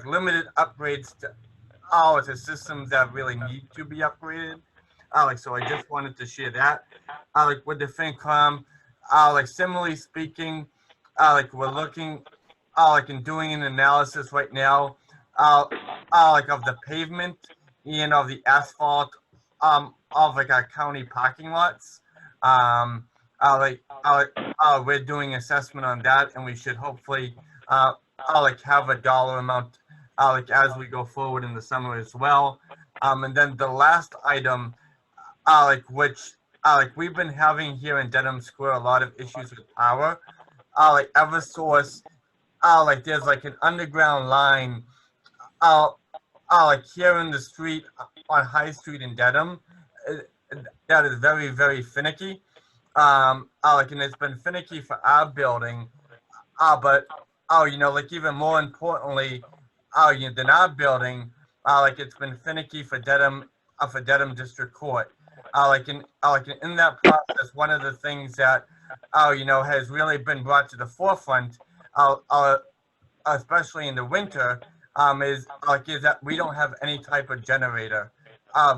Speaker 4: limited upgrades to systems that really need to be upgraded. So I just wanted to share that. With the FinCom, similarly speaking, we're looking, and doing an analysis right now, of the pavement and of the asphalt, of like our county parking lots. We're doing assessment on that, and we should hopefully like have a dollar amount like as we go forward in the summer as well. And then the last item, like we've been having here in Dedham Square a lot of issues with power. Like EverSource, like there's like an underground line, like here in the street on High Street in Dedham, that is very, very finicky. Like, and it's been finicky for our building, but like even more importantly, than our building, like it's been finicky for Dedham District Court. Like in that process, one of the things that has really been brought to the forefront, especially in the winter, is that we don't have any type of generator,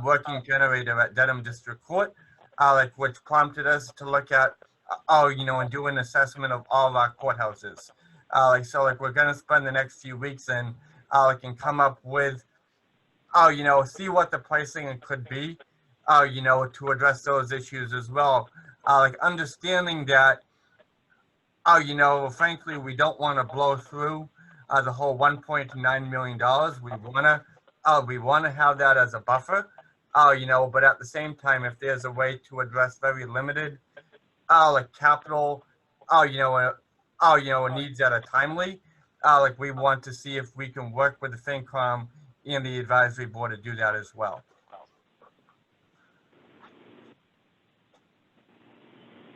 Speaker 4: working generator at Dedham District Court, like which prompted us to look at, and do an assessment of all of our courthouses. Like we're gonna spend the next few weeks and come up with, see what the pricing could be, to address those issues as well. Like understanding that, frankly, we don't want to blow through the whole $1.9 million. We wanna have that as a buffer, but at the same time, if there's a way to address very limited, like capital, needs that are timely, like we want to see if we can work with the FinCom and the advisory board to do that as well.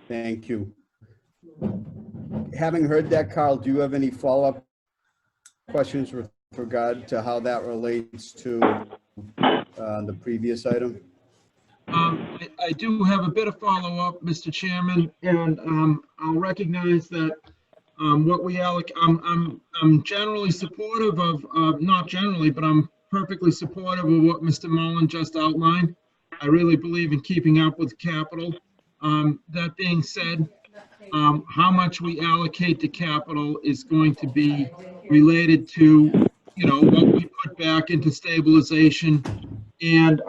Speaker 10: Thank you. Having heard that, Carl, do you have any follow-up questions with regard to how that relates to the previous item?
Speaker 13: I do have a bit of follow-up, Mr. Chairman, and I'll recognize that what we allocate, I'm generally supportive of, not generally, but I'm perfectly supportive of what Mr. Mullen just outlined. I really believe in keeping up with capital. That being said, how much we allocate to capital is going to be related to, what we put back into stabilization. And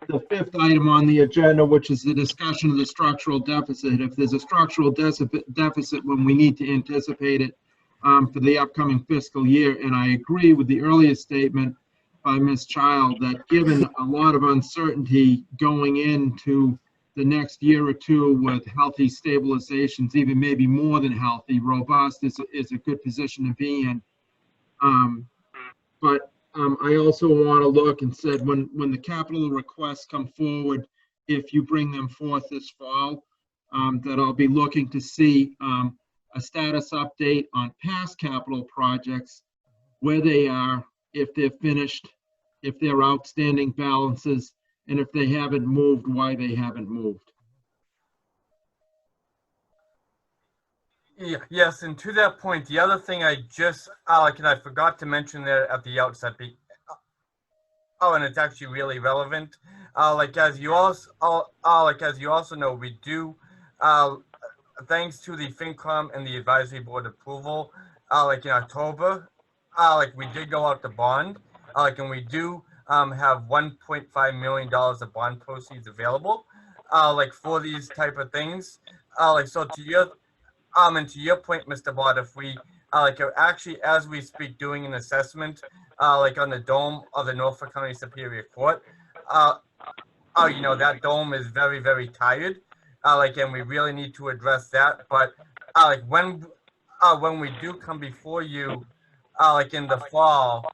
Speaker 13: the fifth item on the agenda, which is the discussion of the structural deficit. If there's a structural deficit when we need to anticipate it for the upcoming fiscal year. And I agree with the earlier statement by Ms. Child that given a lot of uncertainty going into the next year or two with healthy stabilizations, even maybe more than healthy, robust is a good position to be in. But I also want to look and said when the capital requests come forward, if you bring them forth this fall, that I'll be looking to see a status update on past capital projects, where they are, if they're finished, if they're outstanding balances, and if they haven't moved, why they haven't moved.
Speaker 4: Yeah, yes, and to that point, the other thing I just, and I forgot to mention there at the outset, and it's actually really relevant. As you also know, we do, thanks to the FinCom and the advisory board approval, in October, we did go out to bond, and we do have $1.5 million of bond proceeds available, for these type of things. So to your and to your point, Mr. Bott, if we are actually, as we speak, doing an assessment on the dome of the Norfolk County Superior Court, that dome is very, very tired, and we really need to address that. But when we do come before you, in the fall,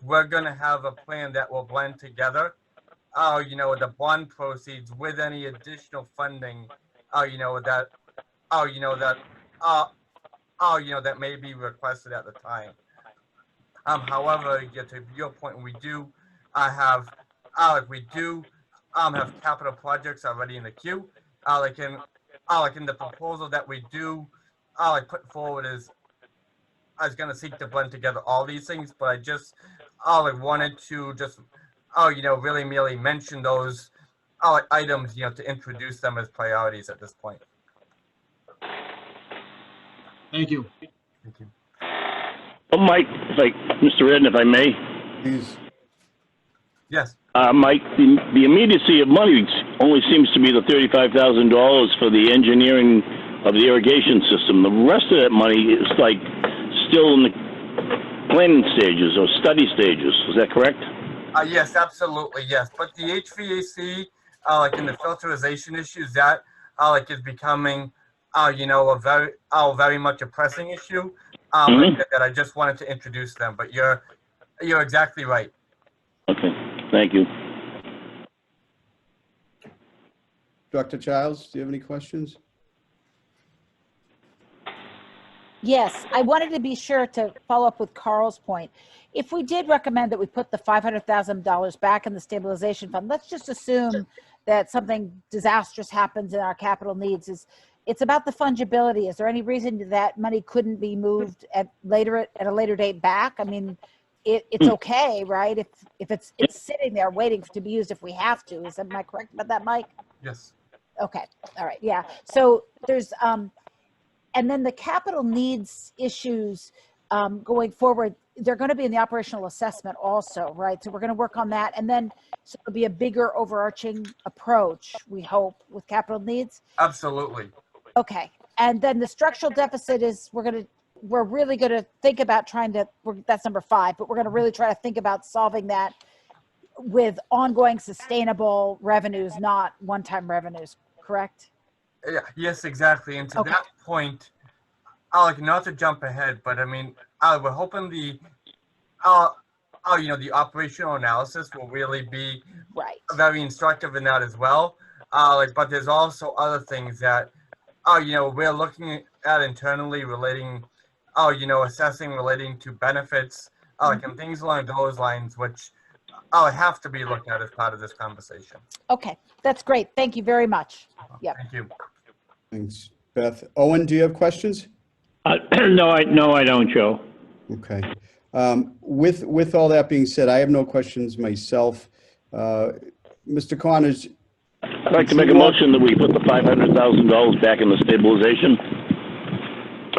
Speaker 4: we're gonna have a plan that will blend together, the bond proceeds with any additional funding, that may be requested at the time. However, to your point, we do have capital projects already in the queue. In the proposal that we do put forward is going to seek to blend together all these things. But I just wanted to just really merely mention those items, to introduce them as priorities at this point.
Speaker 13: Thank you.
Speaker 4: Thank you.
Speaker 14: Oh, Mike, Mr. Redden, if I may.
Speaker 10: Please.
Speaker 4: Yes.
Speaker 14: Mike, the immediacy of money only seems to be the $35,000 for the engineering of the irrigation system. The rest of that money is like still in the planning stages or study stages. Is that correct?
Speaker 4: Yes, absolutely, yes. But the HVAC, like in the filterization issues, that like is becoming, a very much a pressing issue. That I just wanted to introduce them. But you're exactly right.
Speaker 14: Okay, thank you.
Speaker 10: Dr. Childs, do you have any questions?
Speaker 11: Yes, I wanted to be sure to follow up with Carl's point. If we did recommend that we put the $500,000 back in the stabilization fund, let's just assume that something disastrous happens in our capital needs. It's about the fungibility. Is there any reason that money couldn't be moved at a later date back? I mean, it's okay, right? If it's sitting there waiting to be used if we have to. Am I correct about that, Mike?
Speaker 4: Yes.
Speaker 11: Okay, all right, yeah. So there's and then the capital needs issues going forward, they're going to be in the operational assessment also, right? So we're going to work on that. And then so it'll be a bigger overarching approach, we hope, with capital needs.
Speaker 4: Absolutely.
Speaker 11: Okay. And then the structural deficit is we're really going to think about that's number 5, but we're going to really try to think about solving that with ongoing sustainable revenues, not one-time revenues, correct?
Speaker 4: Yeah, yes, exactly. And to that point, like not to jump ahead, but I mean, we're hoping the operational analysis will really be very instructive in that as well. But there's also other things that, we're looking at internally relating, assessing relating to benefits, and things along those lines, which have to be looked at as part of this conversation.
Speaker 11: Okay, that's great. Thank you very much. Yeah.
Speaker 4: Thank you.
Speaker 10: Thanks, Beth. Owen, do you have questions?
Speaker 5: No, I don't, Joe.
Speaker 10: Okay. With all that being said, I have no questions myself. Mr. Connors.
Speaker 14: I'd like to make a motion that we put the $500,000 back in the stabilization.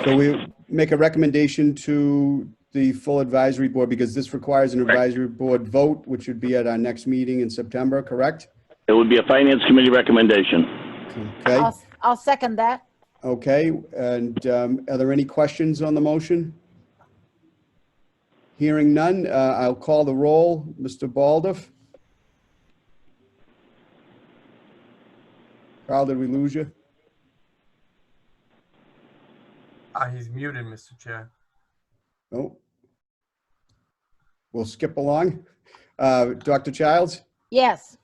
Speaker 10: So we make a recommendation to the full advisory board because this requires an advisory board vote, which would be at our next meeting in September, correct?
Speaker 14: It would be a finance committee recommendation.
Speaker 10: Okay.
Speaker 11: I'll second that.
Speaker 10: Okay. And are there any questions on the motion? Hearing none, I'll call the roll. Mr. Baldoff? Carl, did we lose you?
Speaker 4: He's muted, Mr. Chair.
Speaker 10: Oh. We'll skip along. Dr. Childs?
Speaker 11: Yes.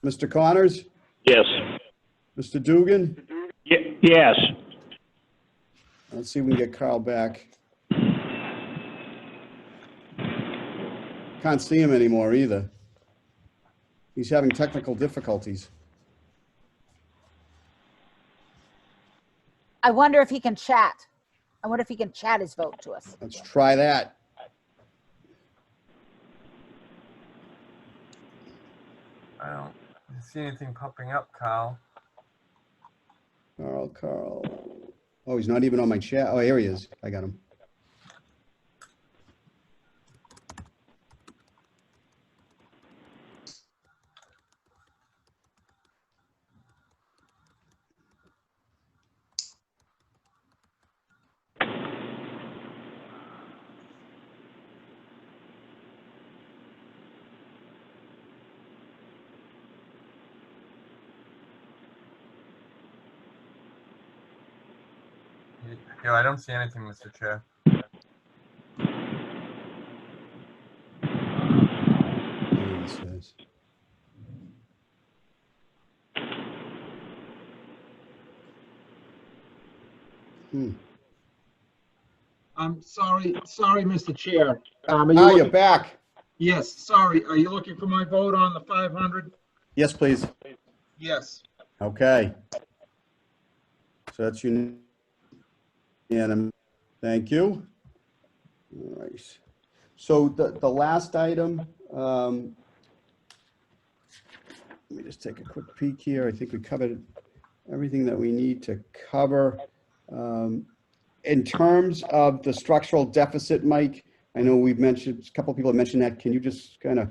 Speaker 10: Mr. Connors?
Speaker 14: Yes.
Speaker 10: Mr. Dugan?
Speaker 5: Yes.
Speaker 10: Let's see if we can get Carl back. Can't see him anymore either. He's having technical difficulties.
Speaker 11: I wonder if he can chat. I wonder if he can chat his vote to us.
Speaker 10: Let's try that.
Speaker 4: I don't see anything popping up, Kyle.
Speaker 10: Carl. Oh, he's not even on my chat. Oh, here he is. I got him.
Speaker 4: Yeah, I don't see anything, Mr. Chair.
Speaker 10: He says.
Speaker 13: I'm sorry, Mr. Chair.
Speaker 10: You're back.
Speaker 13: Yes, sorry. Are you looking for my vote on the 500?
Speaker 10: Yes, please.
Speaker 13: Yes.
Speaker 10: Okay. So that's unanimous. Thank you. All right. So the last item, let me just take a quick peek here. I think we covered everything that we need to cover. In terms of the structural deficit, Mike, I know we've mentioned, a couple of people have mentioned that. Can you just kind of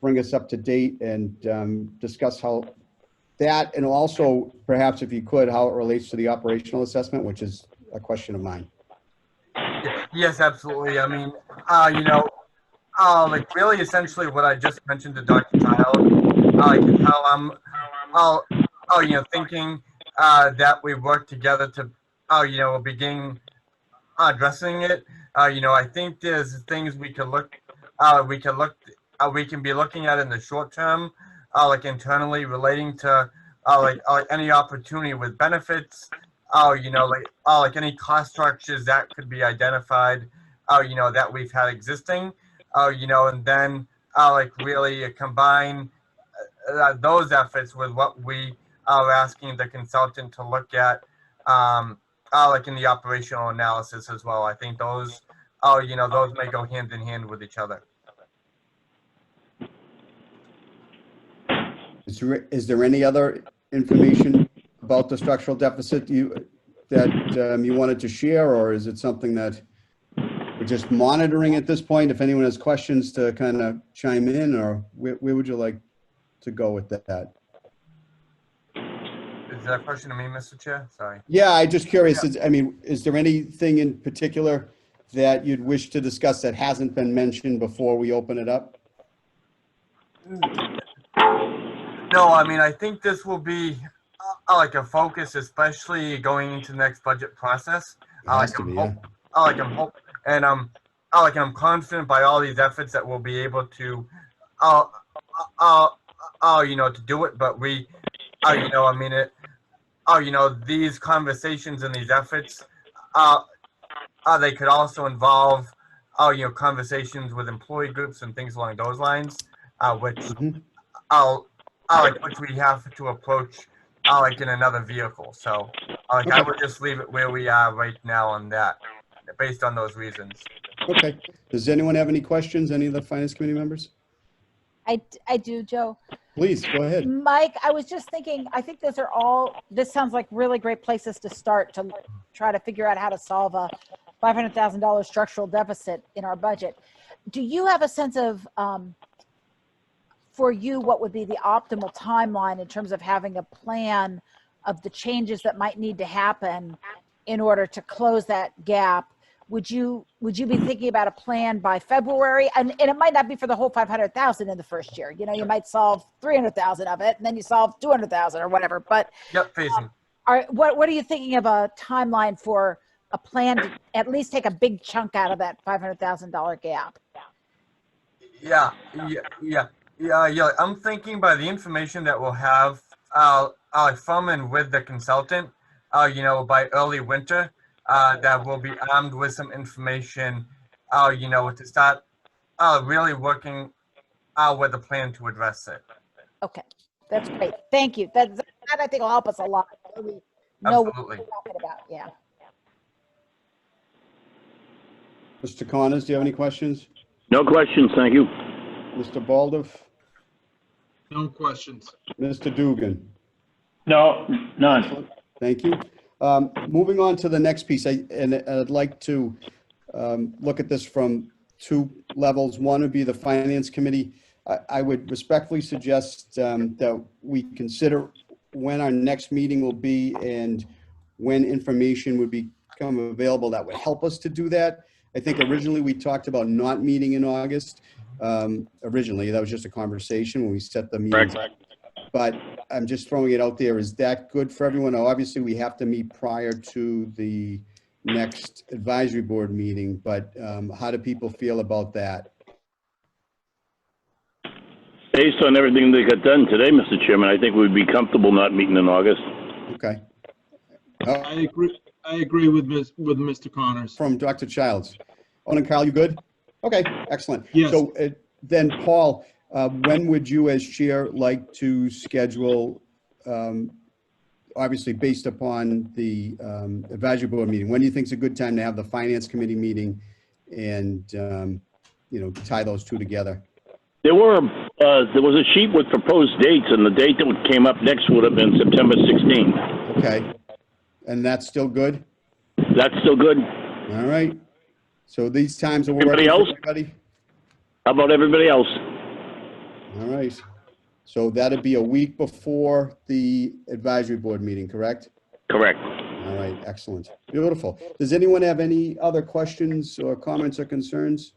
Speaker 10: bring us up to date and discuss how that, and also perhaps if you could, how it relates to the operational assessment, which is a question of mine.
Speaker 4: Yes, absolutely. I mean, like really essentially what I just mentioned to Dr. Child, like how I'm, thinking that we work together to, begin addressing it. I think there's things we can look, we can be looking at in the short term, like internally relating to, like any opportunity with benefits, like any cost structures that could be identified, that we've had existing, and then, like really combine those efforts with what we are asking the consultant to look at, like in the operational analysis as well. I think those, those may go hand in hand with each other.
Speaker 10: Is there any other information about the structural deficit you wanted to share, or is it something that we're just monitoring at this point? If anyone has questions to kind of chime in, or where would you like to go with that?
Speaker 4: Is that a question to me, Mr. Chair? Sorry.
Speaker 10: Yeah, I'm just curious.
Speaker 4: Yeah.
Speaker 10: I mean, is there anything in particular that you'd wish to discuss that hasn't been mentioned before we open it up?
Speaker 4: No, I mean, I think this will be like a focus, especially going into the next budget process. I'm confident by all these efforts that we'll be able to, to do it. But we, these conversations and these efforts, they could also involve, conversations with employee groups and things along those lines, which which we have to approach, like in another vehicle. So, like I would just leave it where we are right now on that, based on those reasons.
Speaker 10: Okay. Does anyone have any questions? Any of the Finance Committee members?
Speaker 11: I do, Joe.
Speaker 10: Please, go ahead.
Speaker 11: Mike, I was just thinking, I think this sounds like really great places to start to try to figure out how to solve a $500,000 structural deficit in our budget. Do you have a sense of, for you, what would be the optimal timeline in terms of having a plan of the changes that might need to happen in order to close that gap? Would you be thinking about a plan by February? And it might not be for the whole 500,000 in the first year. You might solve 300,000 of it, and then you solve 200,000 or whatever. But what are you thinking of a timeline for a plan to at least take a big chunk out of that $500,000 gap?
Speaker 4: Yeah. I'm thinking by the information that we'll have from and with the consultant, by early winter, that we'll be armed with some information, to start really working with a plan to address it.
Speaker 11: Okay, that's great. Thank you. That I think will help us a lot. We know
Speaker 4: Absolutely.
Speaker 11: what we're talking about. Yeah.
Speaker 10: Mr. Connors, do you have any questions?
Speaker 14: No questions, thank you.
Speaker 10: Mr. Baldoff?
Speaker 13: No questions.
Speaker 10: Mr. Dugan?
Speaker 5: No, none.
Speaker 10: Thank you. Moving on to the next piece, I'd like to look at this from two levels. One would be the Finance Committee. I would respectfully suggest that we consider when our next meeting will be and when information would become available that would help us to do that. I think originally we talked about not meeting in August. Originally, that was just a conversation when we set the meeting. But I'm just throwing it out there. Is that good for everyone? Obviously, we have to meet prior to the next advisory board meeting, but how do people feel about that?
Speaker 14: Based on everything that got done today, Mr. Chairman, I think we'd be comfortable not meeting in August.
Speaker 10: Okay.
Speaker 13: I agree with Mr. Connors.
Speaker 10: From Dr. Childs. Owen and Carl, you good? Okay, excellent.
Speaker 13: Yes.
Speaker 10: So then, Paul, when would you as chair like to schedule, obviously based upon the advisory board meeting, when do you think is a good time to have the Finance Committee meeting and, tie those two together?
Speaker 14: There was a sheet with proposed dates, and the date that came up next would have been September 16th.
Speaker 10: Okay. And that's still good?
Speaker 14: That's still good.
Speaker 10: All right. So these times are
Speaker 14: Everybody else?
Speaker 10: everybody?
Speaker 14: How about everybody else?
Speaker 10: All right. So that'd be a week before the advisory board meeting, correct?
Speaker 14: Correct.
Speaker 10: All right, excellent. Beautiful. Does anyone have any other questions or comments or concerns?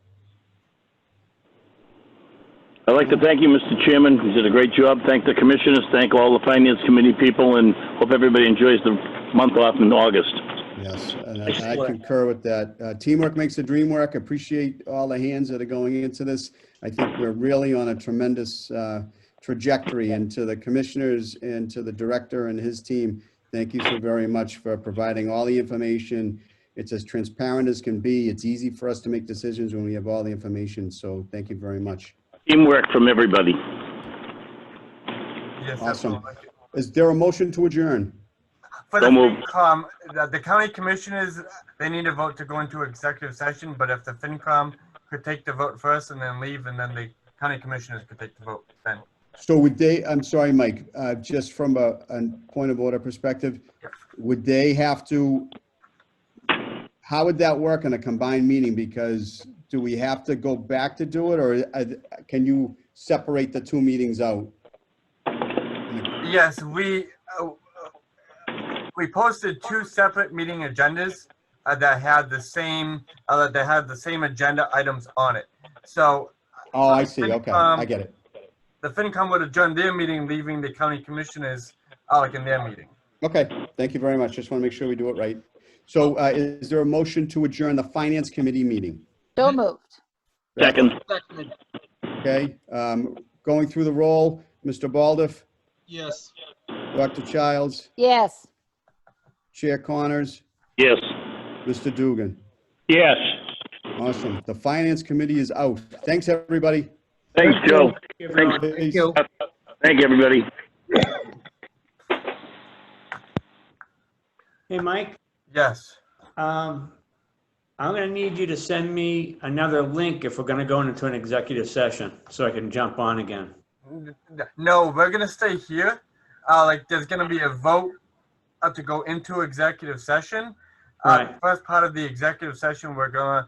Speaker 14: I'd like to thank you, Mr. Chairman. You did a great job. Thank the commissioners, thank all the finance committee people, and hope everybody enjoys the month off in August.
Speaker 10: Yes, and I concur with that. Teamwork makes the dream work. Appreciate all the hands that are going into this. I think we're really on a tremendous trajectory, and to the commissioners and to the director and his team, thank you so very much for providing all the information. It's as transparent as can be. It's easy for us to make decisions when we have all the information, so thank you very much.
Speaker 14: Teamwork from everybody.
Speaker 4: Yes,
Speaker 10: Awesome.
Speaker 4: absolutely.
Speaker 10: Is there a motion to adjourn?
Speaker 4: For
Speaker 14: So
Speaker 4: the
Speaker 14: moved.
Speaker 4: FinCom, the county commissioners, they need a vote to go into executive session, but if the FinCom could take the vote first and then leave, and then the county commissioners could take the vote then.
Speaker 10: So would they, I'm sorry, Mike, just from a point of order perspective, would they have to, how would that work in a combined meeting? Because do we have to go back to do it, or can you separate the two meetings out?
Speaker 4: Yes, we posted two separate meeting agendas that had the same agenda items on it. So.
Speaker 10: Oh, I see. Okay, I
Speaker 4: FinCom,
Speaker 10: get it.
Speaker 4: the FinCom would adjourn their meeting, leaving the county commissioners like in their meeting.
Speaker 10: Okay, thank you very much. Just want to make sure we do it right. So is there a motion to adjourn the finance committee meeting?
Speaker 11: So moved.
Speaker 14: Second.
Speaker 10: Okay, going through the roll, Mr. Baldiff,
Speaker 13: Yes.
Speaker 10: Dr. Childs,
Speaker 11: Yes.
Speaker 10: Chair Connors,
Speaker 14: Yes.
Speaker 10: Mr. Dugan.
Speaker 5: Yes.
Speaker 10: Awesome. The finance committee is out. Thanks, everybody.
Speaker 14: Thanks, Joe. Thanks.
Speaker 10: Peace.
Speaker 14: Thank you, everybody.
Speaker 2: Hey, Mike,
Speaker 4: Yes.
Speaker 2: I'm going to need you to send me another link if we're going to go into an executive session so I can jump on again.
Speaker 4: No, we're gonna stay here. There's gonna be a vote to go into executive session.
Speaker 2: Right.
Speaker 4: The first part of the executive session, we're gonna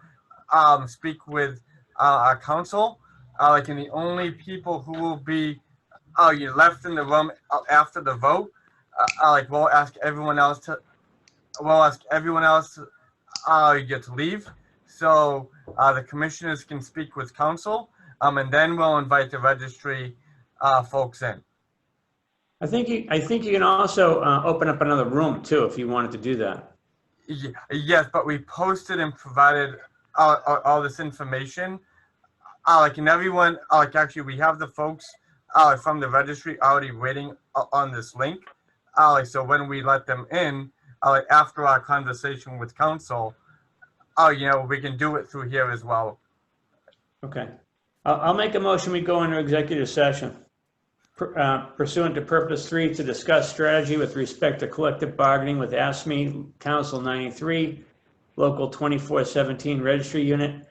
Speaker 4: speak with our council. And the only people who will be you left in the room after the vote. We'll ask everyone else to. You get to leave, so the commissioners can speak with council. And then we'll invite the registry folks in.
Speaker 2: I think you can also open up another room too if you wanted to do that.
Speaker 4: Yes, but we posted and provided all this information. And everyone, actually, we have the folks from the registry already waiting on this link. So when we let them in, after our conversation with council, we can do it through here as well.
Speaker 2: Okay. I'll make a motion. We go into executive session pursuant to purpose 3 to discuss strategy with respect to collective bargaining with ASME Council 93, Local 2417 Registry Unit,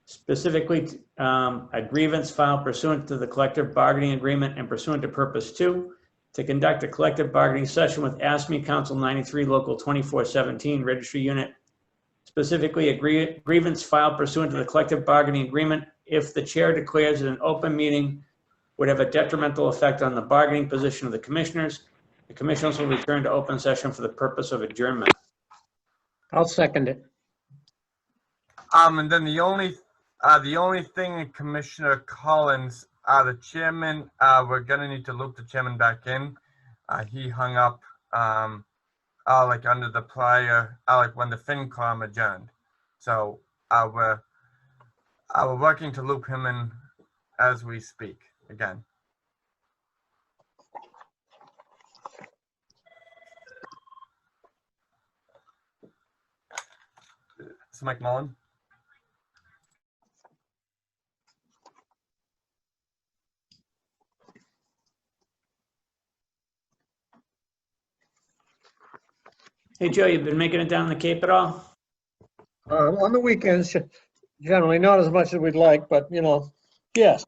Speaker 2: specifically a grievance filed pursuant to the collective bargaining agreement and pursuant to purpose 2 to conduct a collective bargaining session with ASME Council 93, Local 2417 Registry Unit, specifically a grievance filed pursuant to the collective bargaining agreement if the chair declares that an open meeting would have a detrimental effect on the bargaining position of the commissioners. The commissioners will return to open session for the purpose of adjournment.
Speaker 6: I'll second it.
Speaker 4: And then the only thing, Commissioner Collins, the chairman, we're gonna need to loop the chairman back in. He hung up, under the prior, when the FinCom adjourned. So we're working to loop him in as we speak again. So Mike Mullen.
Speaker 2: Hey, Joe, you been making it down the Cape at all?
Speaker 6: On the weekends, generally not as much as we'd like, but yes.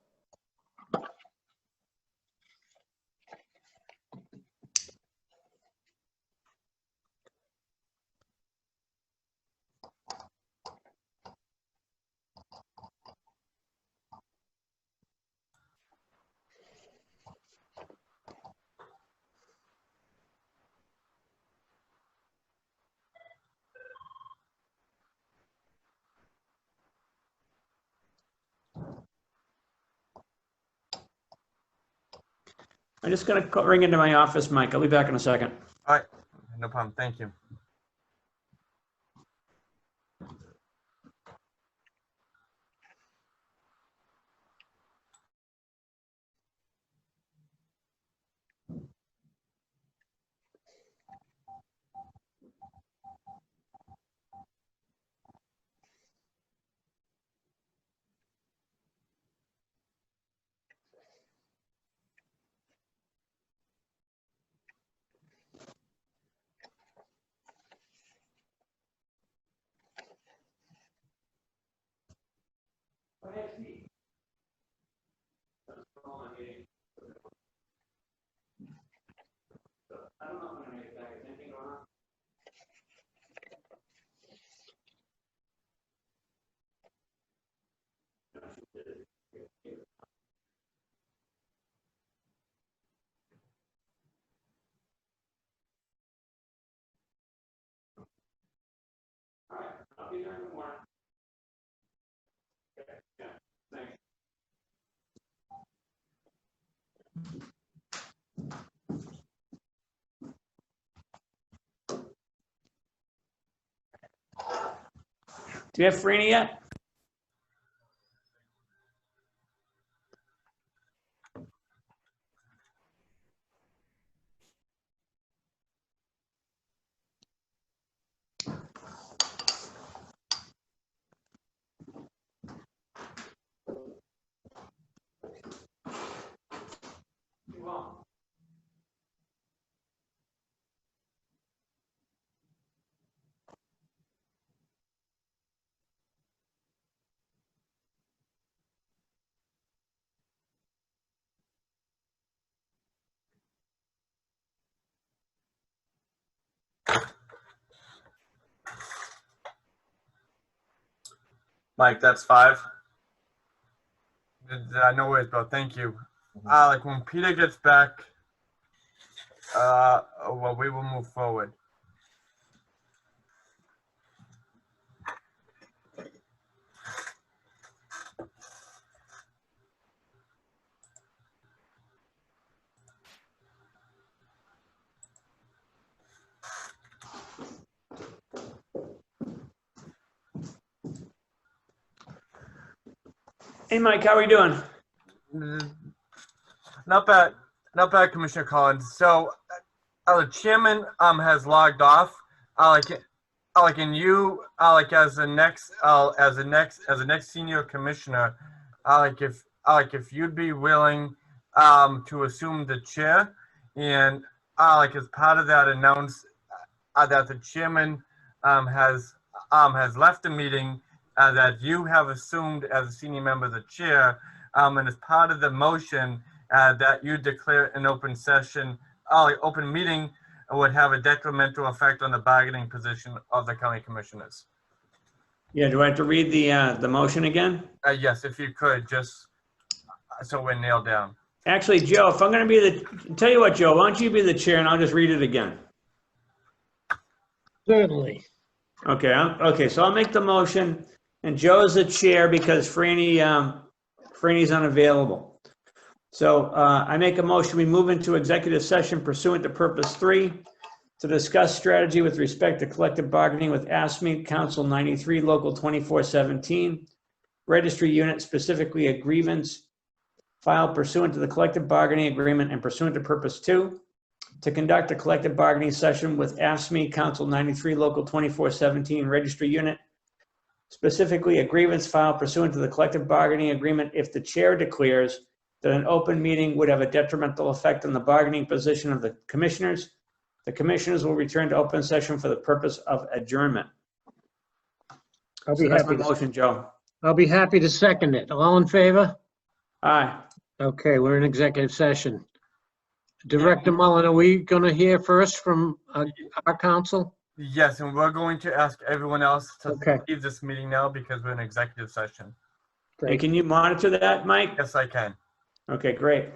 Speaker 2: I'm just gonna ring into my office, Mike. I'll be back in a second.
Speaker 4: All right, no problem. Thank you.
Speaker 2: Do you have Franny yet?
Speaker 4: Mike, that's 5. No worries, bro. Thank you. Like when Peter gets back, well, we will move forward.
Speaker 2: Hey, Mike, how are you doing?
Speaker 4: Not bad, Commissioner Collins. So, the chairman has logged off. And you, as the next senior commissioner, if you'd be willing to assume the chair, and as part of that, announce that the chairman has left the meeting, that you have assumed as a senior member of the chair, and as part of the motion that you declare an open session, open meeting would have a detrimental effect on the bargaining position of the county commissioners.
Speaker 2: Yeah, do I have to read the motion again?
Speaker 4: Yes, if you could, just so we're nailed down.
Speaker 2: Actually, Joe, if I'm gonna be tell you what, Joe, why don't you be the chair and I'll just read it again?
Speaker 6: Certainly.
Speaker 2: Okay, okay, so I'll make the motion, and Joe's the chair because Franny's unavailable. So I make a motion, we move into executive session pursuant to purpose 3 to discuss strategy with respect to collective bargaining with ASME Council 93, Local 2417, registry unit, specifically a grievance filed pursuant to the collective bargaining agreement and pursuant to purpose 2, to conduct a collective bargaining session with ASME Council 93, Local 2417, registry unit, specifically a grievance filed pursuant to the collective bargaining agreement if the chair declares that an open meeting would have a detrimental effect on the bargaining position of the commissioners. The commissioners will return to open session for the purpose of adjournment.
Speaker 6: I'll
Speaker 2: So
Speaker 6: be
Speaker 2: that's my
Speaker 6: happy to,
Speaker 2: motion, Joe.
Speaker 6: I'll be happy to second it. All in favor?
Speaker 2: Aye.
Speaker 6: Okay, we're in executive session. Director Mullen, are we going to hear first from our council?
Speaker 4: Yes, and we're going to ask everyone else to
Speaker 6: Okay.
Speaker 4: leave this meeting now because we're in executive session.
Speaker 2: And can you monitor that, Mike?
Speaker 4: Yes, I can.
Speaker 2: Okay, great.